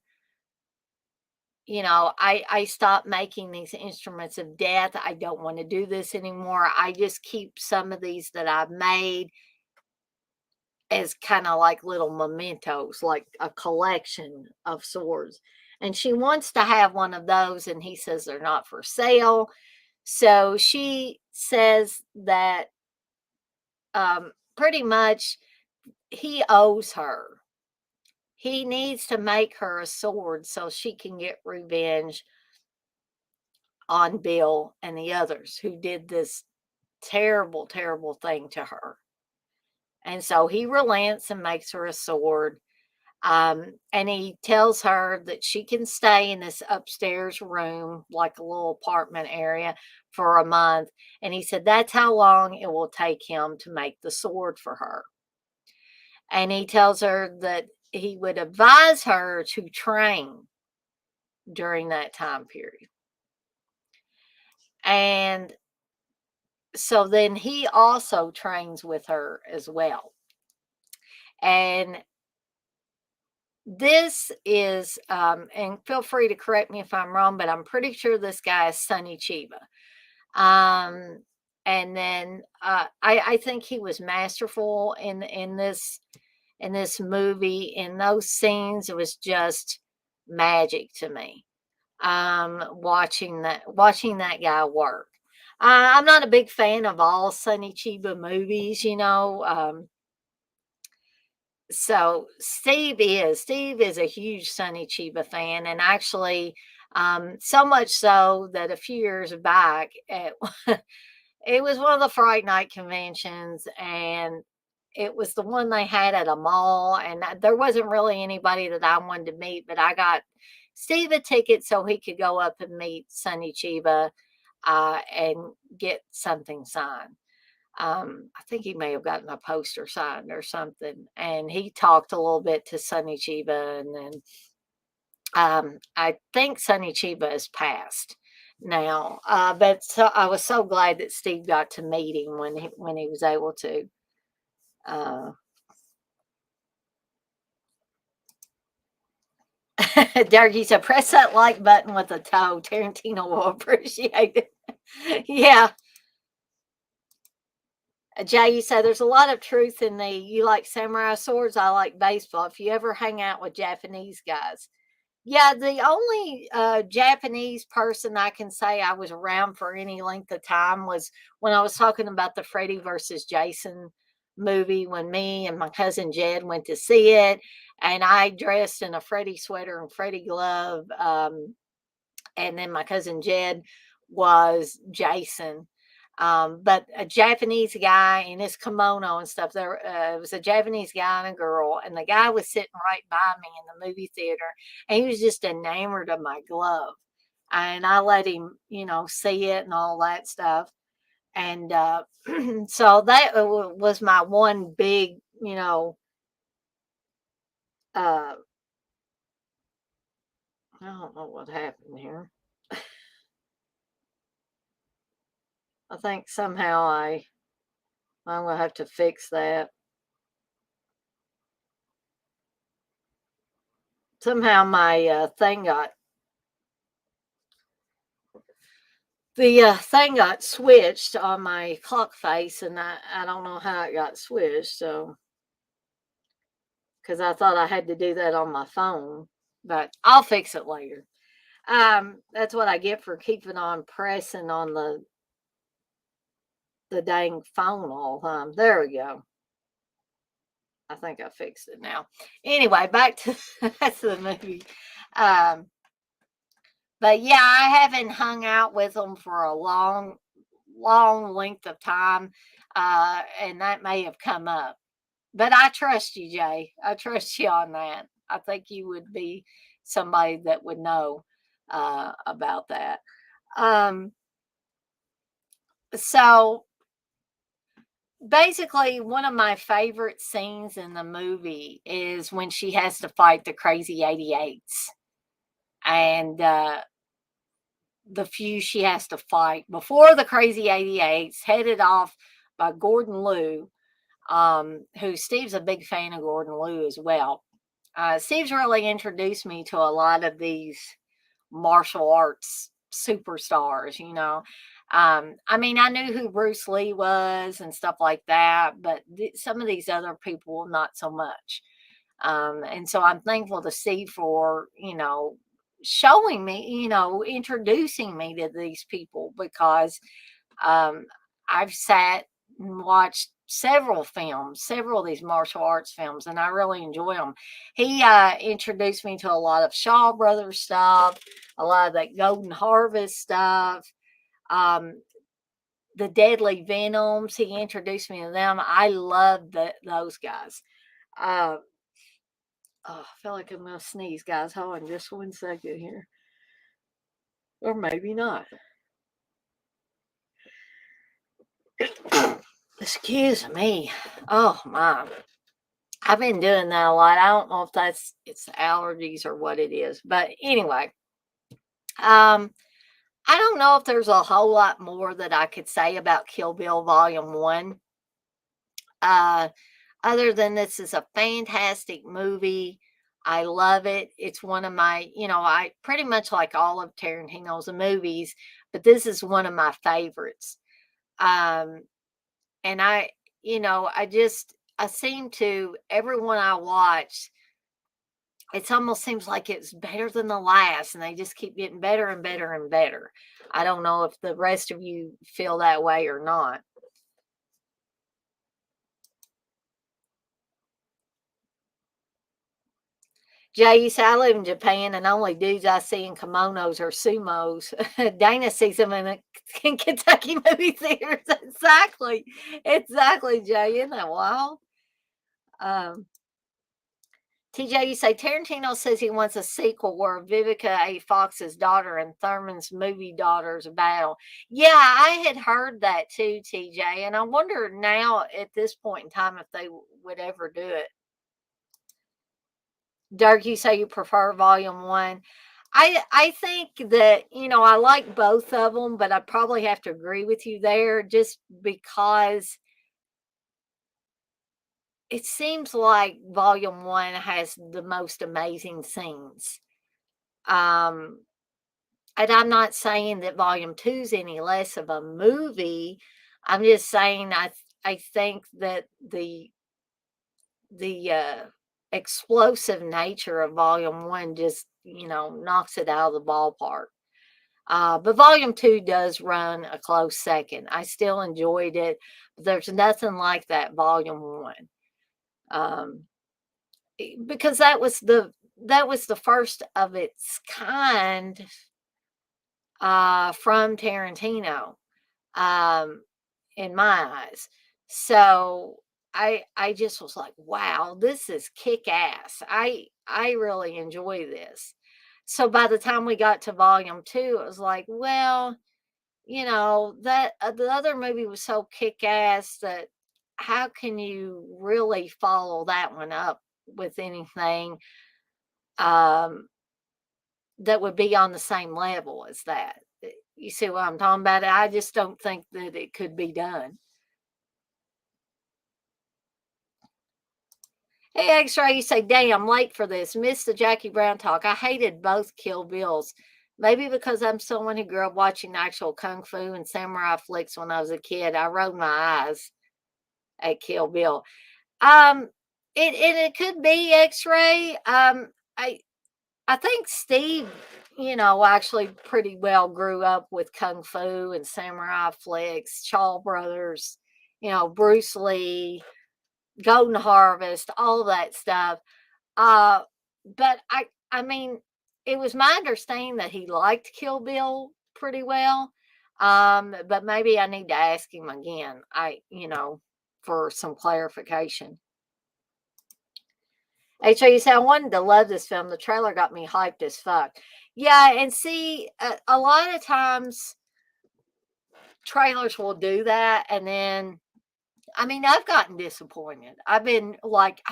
I stopped making these instruments of death. I don't want to do this anymore. I just keep some of these that I've made as kind of like little mementos, like a collection of swords. And she wants to have one of those, and he says they're not for sale. So she says that pretty much he owes her. He needs to make her a sword so she can get revenge on Bill and the others who did this terrible, terrible thing to her. And so he relents and makes her a sword. And he tells her that she can stay in this upstairs room, like a little apartment area, for a month. And he said that's how long it will take him to make the sword for her. And he tells her that he would advise her to train during that time period. And so then he also trains with her as well. And this is, and feel free to correct me if I'm wrong, but I'm pretty sure this guy is Sonny Chiba. And then I think he was masterful in this movie. In those scenes, it was just magic to me. Watching that guy work. I'm not a big fan of all Sonny Chiba movies, so Steve is a huge Sonny Chiba fan, and actually, so much so that a few years back, it was one of the Fright Night conventions, and it was the one they had at a mall, and there wasn't really anybody that I wanted to meet, but I got Steve a ticket so he could go up and meet Sonny Chiba and get something signed. I think he may have gotten a poster signed or something. And he talked a little bit to Sonny Chiba, and then I think Sonny Chiba has passed now. But so I was so glad that Steve got to meet him when he was able to. Darky said, press that like button with a toe. Tarantino will appreciate it. Yeah. Jay, you said there's a lot of truth in you like samurai swords, I like baseball. If you ever hang out with Japanese guys. Yeah, the only Japanese person I can say I was around for any length of time was when I was talking about the Freddy versus Jason movie, when me and my cousin Jed went to see it. And I dressed in a Freddy sweater and Freddy glove. And then my cousin Jed was Jason. But a Japanese guy in his kimono and stuff. There it was a Japanese guy and a girl, and the guy was sitting right by me in the movie theater, and he was just enamored of my glove. And I let him, see it and all that stuff. And so that was my one big, I don't know what happened here. I think somehow I'm gonna have to fix that. Somehow my thing got switched on my clock face, and I don't know how it got switched. So, because I thought I had to do that on my phone, but I'll fix it later. That's what I get for keeping on pressing on the dang phone all the time. There we go. I think I fixed it now. Anyway, back to the movie. But yeah, I haven't hung out with them for a long length of time, and that may have come up. But I trust you, Jay. I trust you on that. I think you would be somebody that would know about that. So basically, one of my favorite scenes in the movie is when she has to fight the crazy 88s. And the few she has to fight before the crazy 88s, headed off by Gordon Liu, who Steve's a big fan of Gordon Liu as well. Steve's really introduced me to a lot of these martial arts superstars, you know. I mean, I knew who Bruce Lee was and stuff like that, but some of these other people, not so much. And so I'm thankful to see for, you know, showing me, you know, introducing me to these people because um, I've sat and watched several films, several of these martial arts films, and I really enjoy them. He introduced me to a lot of Shaw Brothers stuff, a lot of that Golden Harvest stuff, um, the Deadly Venoms. He introduced me to them. I love those guys. Uh, oh, I feel like I'm going to sneeze, guys. Hold on just 1 second here. Or maybe not. Excuse me. Oh, my. I've been doing that a lot. I don't know if it's allergies or what it is. But anyway, I don't know if there's a whole lot more that I could say about Kill Bill Volume 1. Other than this is a fantastic movie. I love it. It's one of my, you know, I pretty much like all of Tarantino's movies, but this is one of my favorites. Um, and I, you know, I seem to, everyone I watch, it almost seems like it's better than the last, and they just keep getting better and better and better. I don't know if the rest of you feel that way or not. Jay, you say I live in Japan, and only dudes I see in kimonos are sumos. Dana sees them in Kentucky movie theaters. Exactly, Jay. Isn't that wild? TJ, you say Tarantino says he wants a sequel where Vivica A. Fox's daughter and Thurman's movie daughter's battle. Yeah, I had heard that too, TJ, and I wonder now at this point in time if they would ever do it. Dirk, you say you prefer Volume 1. I think that, you know, I like both of them, but I probably have to agree with you there just because it seems like Volume 1 has the most amazing scenes. And I'm not saying that Volume 2 is any less of a movie. I'm just saying I think that the explosive nature of Volume 1 just, you know, knocks it out of the ballpark. But Volume 2 does run a close second. I still enjoyed it, but there's nothing like that Volume 1. Because that was the first of its kind from Tarantino, in my eyes. So I just was like, wow, this is kick ass. I really enjoy this. So by the time we got to Volume 2, it was like, well, you know, that the other movie was so kick ass that how can you really follow that one up with anything um, that would be on the same level as that? You see what I'm talking about? I just don't think that it could be done. Hey, X-Ray, you say, damn, late for this. Missed the Jackie Brown talk. I hated both Kill Bills. Maybe because I'm someone who grew up watching actual kung fu and samurai flicks when I was a kid. I rolled my eyes at Kill Bill. It could be X-Ray. I think Steve, you know, actually pretty well grew up with kung fu and samurai flicks, Shaw Brothers, you know, Bruce Lee, Golden Harvest, all that stuff. But I mean, it was my understanding that he liked Kill Bill pretty well. But maybe I need to ask him again. You know, for some clarification. HO, you say I wanted to love this film. The trailer got me hyped as fuck. Yeah, and see, a lot of times trailers will do that, and then, I mean, I've gotten disappointed. I've been like,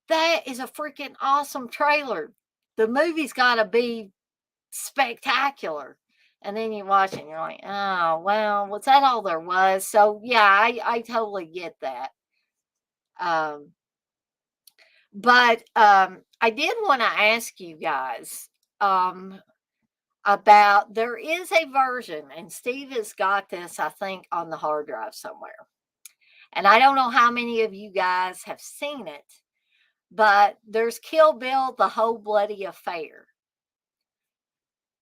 that is a freaking awesome trailer. The movie's got to be spectacular. And then you watch it and you're like, oh, well, was that all there was? So, yeah, I totally get that. But I did want to ask you guys, um, about there is a version, and Steve has got this, I think, on the hard drive somewhere. And I don't know how many of you guys have seen it, but there's Kill Bill, The Whole Bloody Affair.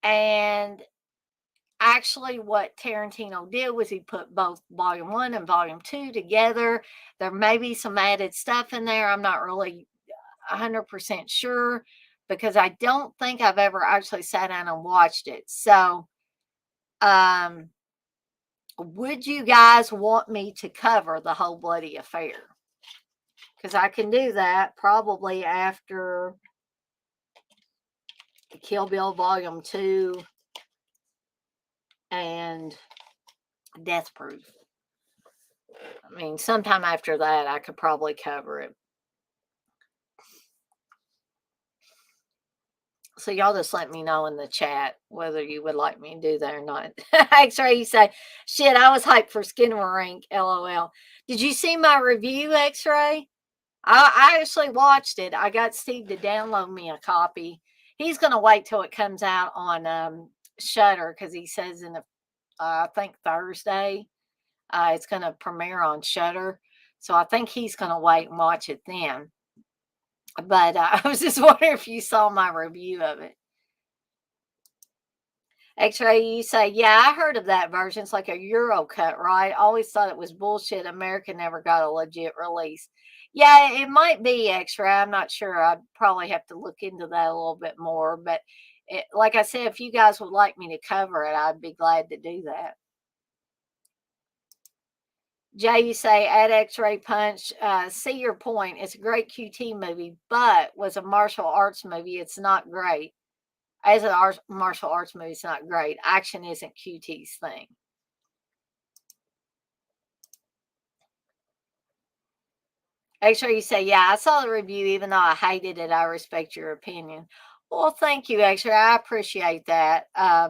And actually, what Tarantino did was he put both volume 1 and volume 2 together. There may be some added stuff in there. I'm not really 100% sure because I don't think I've ever actually sat down and watched it. So, would you guys want me to cover The Whole Bloody Affair? Because I can do that probably after Kill Bill Volume 2 and Death Proof. I mean, sometime after that, I could probably cover it. So y'all just let me know in the chat whether you would like me to do that or not. X-Ray, you say, shit, I was hyped for Skinamarink, LOL. Did you see my review, X-Ray? I actually watched it. I got Steve to download me a copy. He's going to wait till it comes out on Shudder because he says I think Thursday, it's going to premiere on Shudder. So I think he's going to wait and watch it then. But I was just wondering if you saw my review of it. X-Ray, you say, yeah, I heard of that version. It's like a Euro cut, right? Always thought it was bullshit. America never got a legit release. Yeah, it might be X-Ray. I'm not sure. I'd probably have to look into that a little bit more. But like I said, if you guys would like me to cover it, I'd be glad to do that. Jay, you say, add X-Ray Punch. See your point. It's a great QT movie, but was a martial arts movie. It's not great. As an martial arts movie, it's not great. Action isn't QT's thing. X-Ray, you say, yeah, I saw the review. Even though I hated it, I respect your opinion. Well, thank you, X-Ray. I appreciate that. I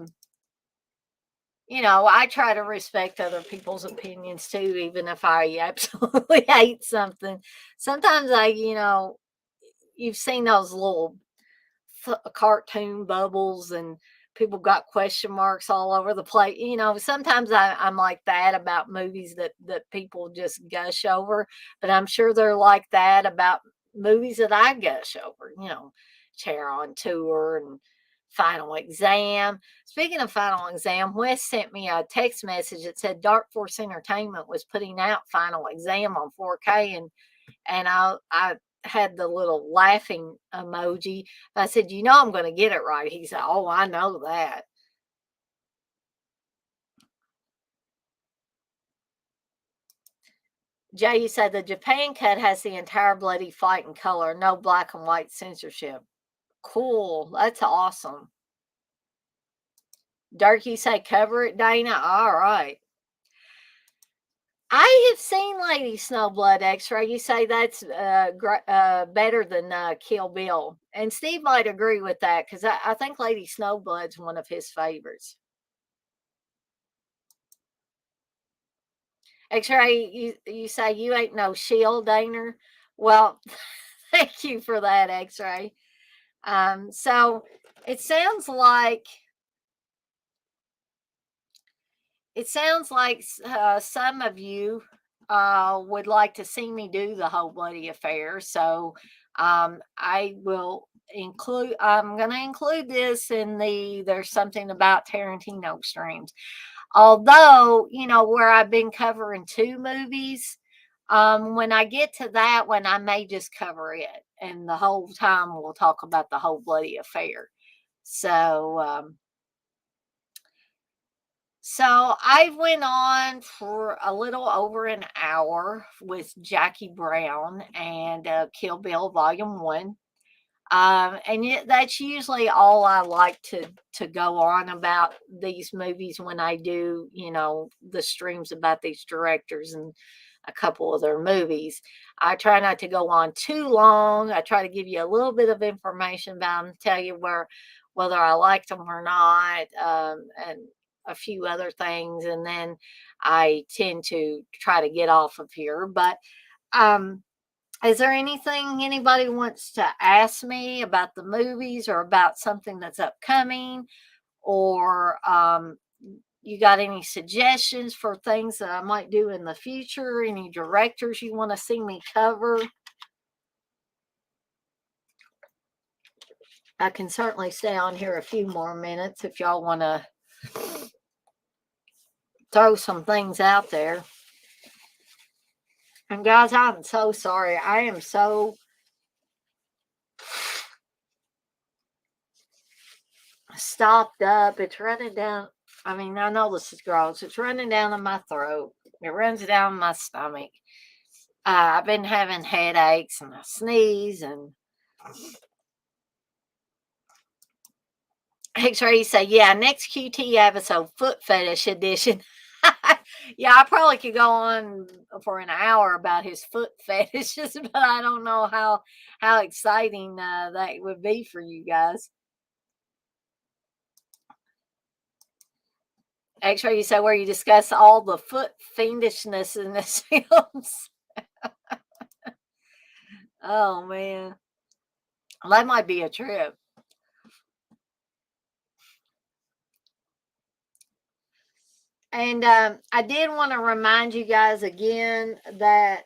try to respect other people's opinions too, even if I absolutely hate something. Sometimes you've seen those little cartoon bubbles and people got question marks all over the place. Sometimes I'm like that about movies that people just gush over, but I'm sure they're like that about movies that I gush over, Chair on Tour and Final Exam. Speaking of Final Exam, Wes sent me a text message that said Dark Force Entertainment was putting out Final Exam on 4K, and I had the little laughing emoji. I said, I'm going to get it right. He said, oh, I know that. Jay, you said the Japan cut has the entire bloody fight in color, no black and white censorship. Cool. That's awesome. Dirk, you say cover it, Dana? All right. I have seen Lady Snowblood X-Ray. You say that's better than Kill Bill. And Steve might agree with that because I think Lady Snowblood's one of his favorites. X-Ray, you say you ain't no shield, Daner. Well, thank you for that, X-Ray. So it sounds like some of you would like to see me do the whole bloody affair. So I will include. I'm going to include this in There's Something About Tarantino streams. Although, where I've been covering 2 movies, when I get to that one, I may just cover it. And the whole time we'll talk about the whole bloody affair. So I went on for a little over an hour with Jackie Brown and Kill Bill Volume 1. And that's usually all I like to go on about these movies when I do, the streams about these directors and a couple of their movies. I try not to go on too long. I try to give you a little bit of information about them, tell you whether I liked them or not, and a few other things. And then I tend to try to get off of here. But Is there anything anybody wants to ask me about the movies or about something that's upcoming? Or you got any suggestions for things that I might do in the future? Any directors you want to see me cover? I can certainly stay on here a few more minutes if y'all want to throw some things out there. And guys, I'm so sorry. I am so stopped up. It's running down. I mean, I know this is gross. It's running down in my throat. It runs down my stomach. I've been having headaches and I sneeze and X-ray say, yeah, next QT episode, foot fetish edition. Yeah, I probably could go on for an hour about his foot fetishes, but I don't know how exciting that would be for you guys. X-ray, you say where you discuss all the foot fiendishness in this films. Oh man, that might be a trip. And I did want to remind you guys again that,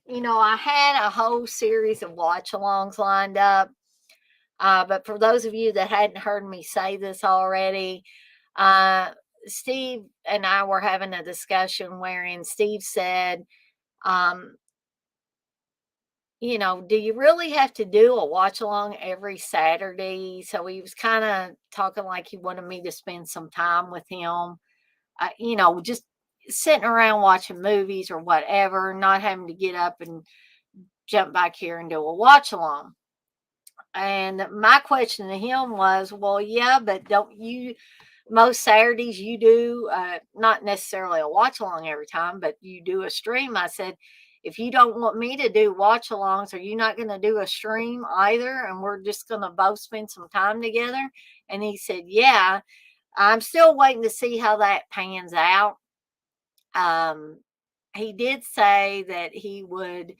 I had a whole series of watch alongs lined up. But for those of you that hadn't heard me say this already, Steve and I were having a discussion wherein Steve said, do you really have to do a watch along every Saturday? So he was kind of talking like he wanted me to spend some time with him, just sitting around watching movies or whatever, not having to get up and jump back here and do a watch along. And my question to him was, well, yeah, but don't you, most Saturdays you do, not necessarily a watch along every time, but you do a stream. I said, if you don't want me to do watch alongs, are you not going to do a stream either? And we're just going to both spend some time together. And he said, yeah, I'm still waiting to see how that pans out. He did say that he would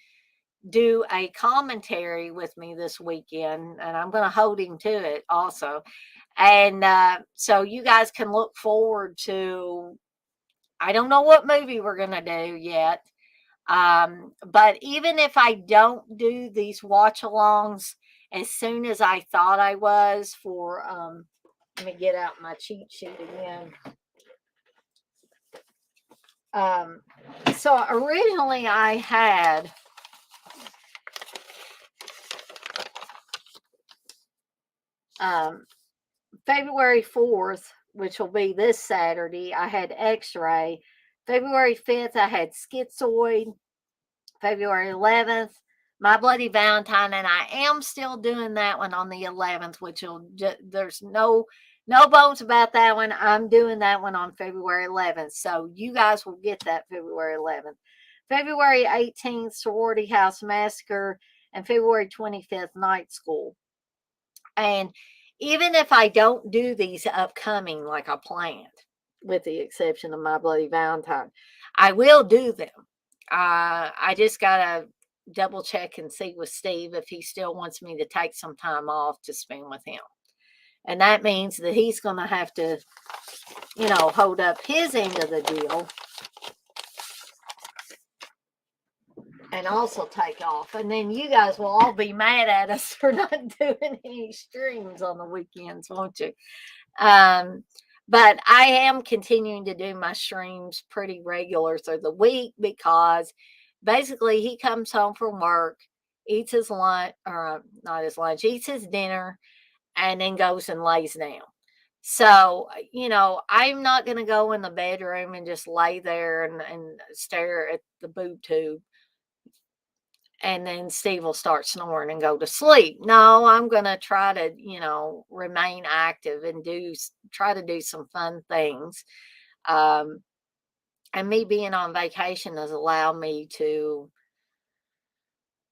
do a commentary with me this weekend, and I'm going to hold him to it also. And so you guys can look forward to, I don't know what movie we're going to do yet. But even if I don't do these watch alongs as soon as I thought I was for, let me get out my cheat sheet again. So originally I had February 4th, which will be this Saturday, I had X-ray. February 5th, I had Schizoid. February 11th, My Bloody Valentine, and I am still doing that one on the 11th, which there's no bones about that one. I'm doing that one on February 11th, so you guys will get that February 11th. February 18th, Sorority House Massacre, and February 25th, Night School. And even if I don't do these upcoming like I planned, with the exception of My Bloody Valentine, I will do them. I just got to double check and see with Steve if he still wants me to take some time off to spend with him. And that means that he's going to have to, hold up his end of the deal and also take off. And then you guys will all be mad at us for not doing any streams on the weekends, won't you? But I am continuing to do my streams pretty regular through the week because basically he comes home from work, eats his lunch, or not his lunch, eats his dinner, and then goes and lays down. So, I'm not going to go in the bedroom and just lay there and stare at the boob tube. And then Steve will start snoring and go to sleep. No, I'm going to try to, remain active and try to do some fun things. And me being on vacation has allowed me to,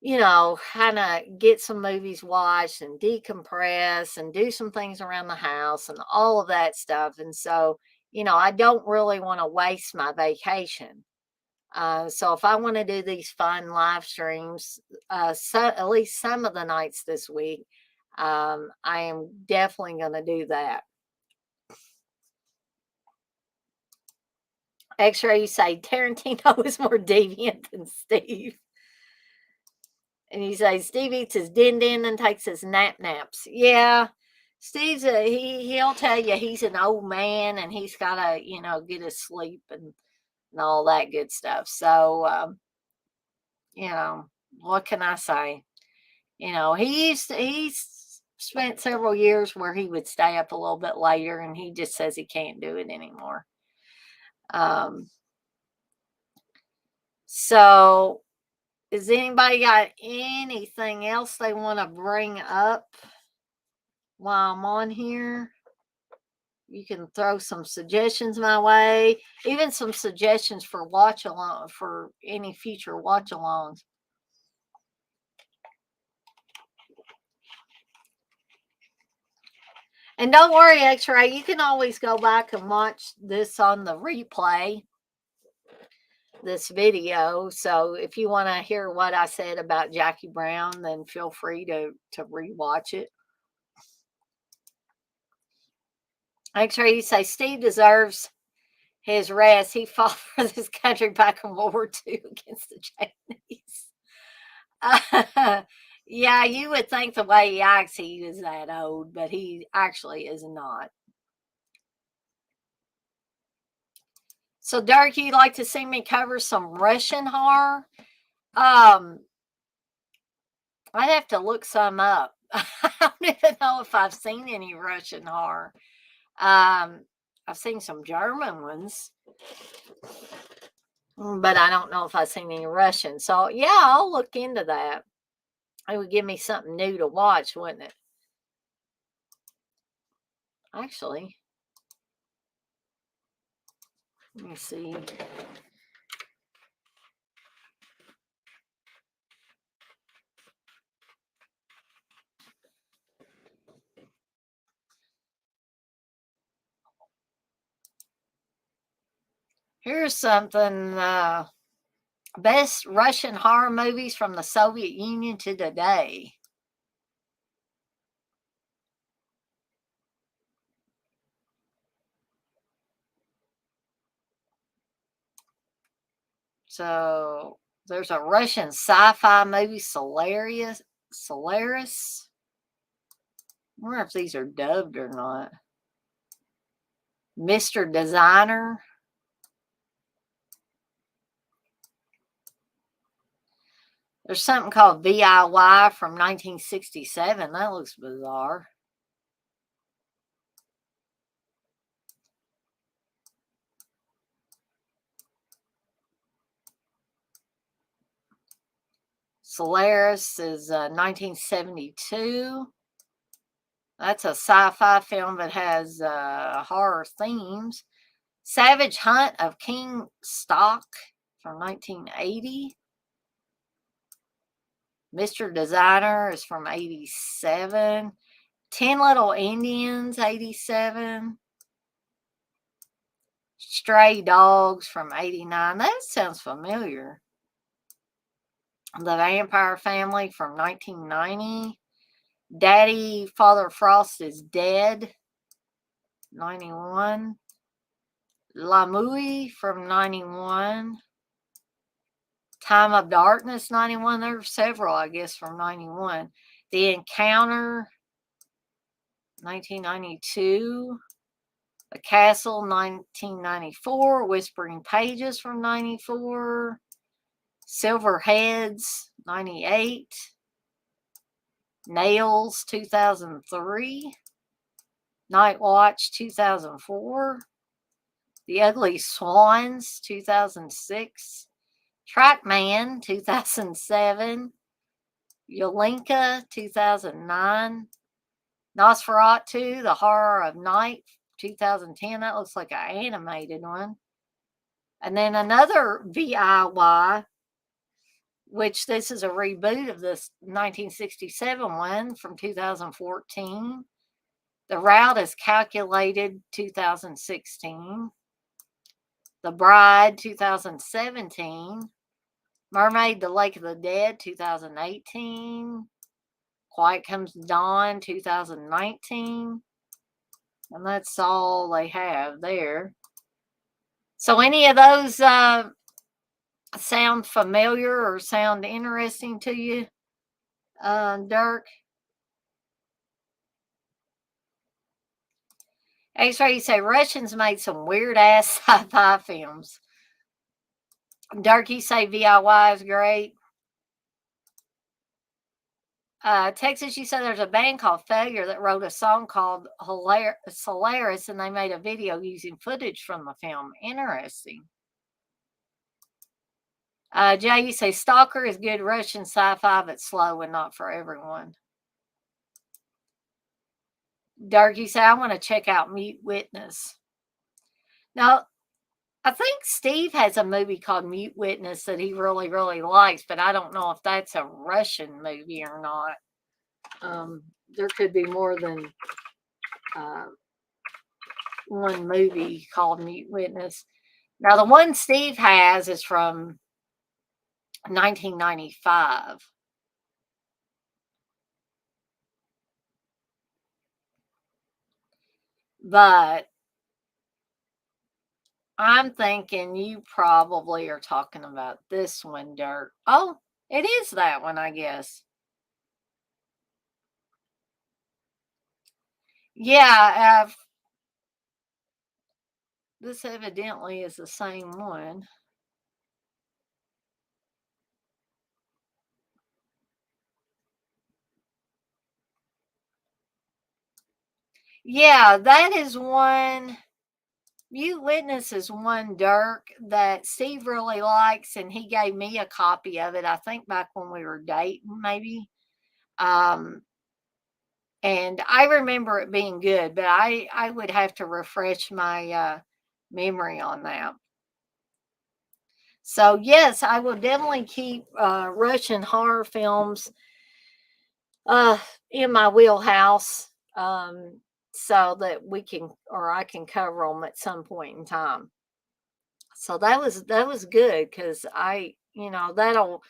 kind of get some movies watched and decompress and do some things around the house and all of that stuff. And so, I don't really want to waste my vacation. So if I want to do these fun live streams, at least some of the nights this week, I am definitely going to do that. X-Ray, you say Tarantino is more deviant than Steve. And you say Steve eats his din and takes his naps. Yeah, Steve's he'll tell you he's an old man and he's got to get his sleep and all that good stuff. So what can I say? He's spent several years where he would stay up a little bit later, and he just says he can't do it anymore. So has anybody got anything else they want to bring up while I'm on here? You can throw some suggestions my way, even some suggestions for watch along for any future watch alongs. And don't worry, X-Ray, you can always go back and watch this on the replay, this video. So if you want to hear what I said about Jackie Brown, then feel free to rewatch it. X-Ray, you say Steve deserves his rest. He fought for this country back in World War II against the Japanese. Yeah, you would think the way he acts he is that old, but he actually is not. So, Dirk, you'd like to see me cover some Russian horror? I'd have to look some up. I don't even know if I've seen any Russian horror. I've seen some German ones, but I don't know if I've seen any Russian. So, yeah, I'll look into that. It would give me something new to watch, wouldn't it? Actually, let me see. Here's something. Best Russian horror movies from the Soviet Union to today. So there's a Russian sci-fi movie, Solaris. I wonder if these are dubbed or not. Mr. Designer. There's something called VIY from 1967. That looks bizarre. Solaris is 1972. That's a sci-fi film that has horror themes. Savage Hunt of King Stock from 1980. Mr. Designer is from 87. 10 Little Indians, 87. Stray Dogs from 89. That sounds familiar. The Vampire Family from 1990. Daddy, Father Frost is Dead, 91. La Mouille from 91. Time of Darkness, 91. There were several, I guess, from 91. The Encounter, 1992. The Castle, 1994. Whispering Pages from 94. Silver Heads, 98. Nails, 2003. Night Watch, 2004. The Ugly Swans, 2006. Trackman, 2007. Yolenka, 2009. Nosferatu, The Horror of Night, 2010. That looks like an animated one. And then another VIY, which this is a reboot of this 1967 one from 2014. The Route is Calculated, 2016. The Bride, 2017. Mermaid, The Lake of the Dead, 2018. Quiet Comes Dawn, 2019. And that's all they have there. So any of those sound familiar or sound interesting to you, Dirk? X-Ray, you say Russians made some weird ass sci-fi films. Dirk, you say VIY is great. Texas, you said there's a band called Failure that wrote a song called Solaris, and they made a video using footage from the film. Interesting. Jay, you say Stalker is good Russian sci-fi, but slow and not for everyone. Dirk, you say I want to check out Mute Witness. Now, I think Steve has a movie called Mute Witness that he really, really likes, but I don't know if that's a Russian movie or not. There could be more than one movie called Mute Witness. Now, the one Steve has is from 1995. But I'm thinking you probably are talking about this one, Dirk. Oh, it is that one, I guess. Yeah, this evidently is the same one. Yeah, that is one. Mute Witness is one, Dirk, that Steve really likes, and he gave me a copy of it, I think back when we were dating, maybe. And I remember it being good, but I would have to refresh my memory on that. So, yes, I will definitely keep Russian horror films in my wheelhouse so that we can, or I can cover them at some point in time. So that was good because that'll,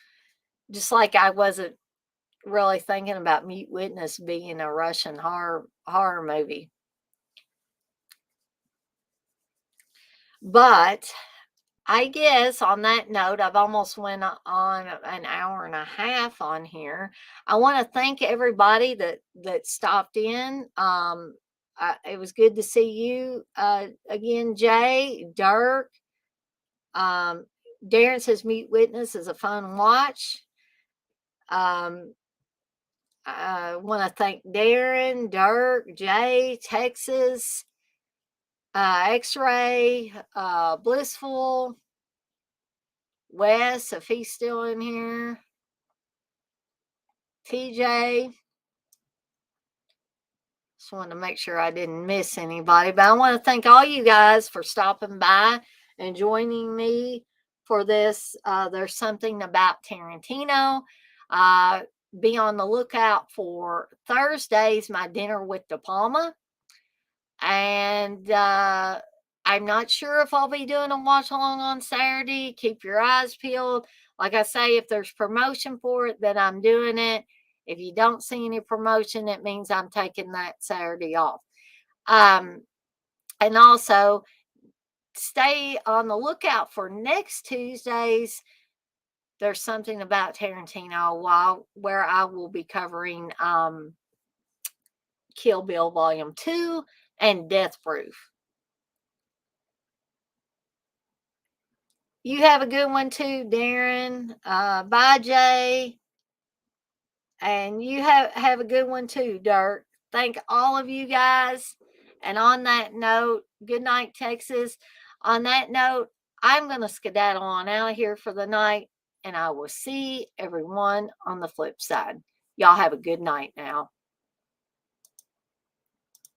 just like I wasn't really thinking about Mute Witness being a Russian horror movie. But I guess on that note, I've almost went on an hour and a half on here. I want to thank everybody that stopped in. It was good to see you again, Jay, Dirk. Darren says Mute Witness is a fun watch. I want to thank Darren, Dirk, Jay, Texas, X-Ray, Blissful, Wes, if he's still in here, TJ. Just wanted to make sure I didn't miss anybody, but I want to thank all you guys for stopping by and joining me for this. There's something about Tarantino. Be on the lookout for Thursdays, my dinner with De Palma. And I'm not sure if I'll be doing a watch along on Saturday. Keep your eyes peeled. Like I say, if there's promotion for it, then I'm doing it. If you don't see any promotion, it means I'm taking that Saturday off. And also, stay on the lookout for next Tuesdays. There's something about Tarantino where I will be covering Kill Bill Volume 2 and Death Proof. You have a good one too, Darren. Bye, Jay. And you have a good one too, Dirk. Thank all of you guys. And on that note, good night, Texas. On that note, I'm going to skedaddle on out of here for the night. And I will see everyone on the flip side. Y'all have a good night now.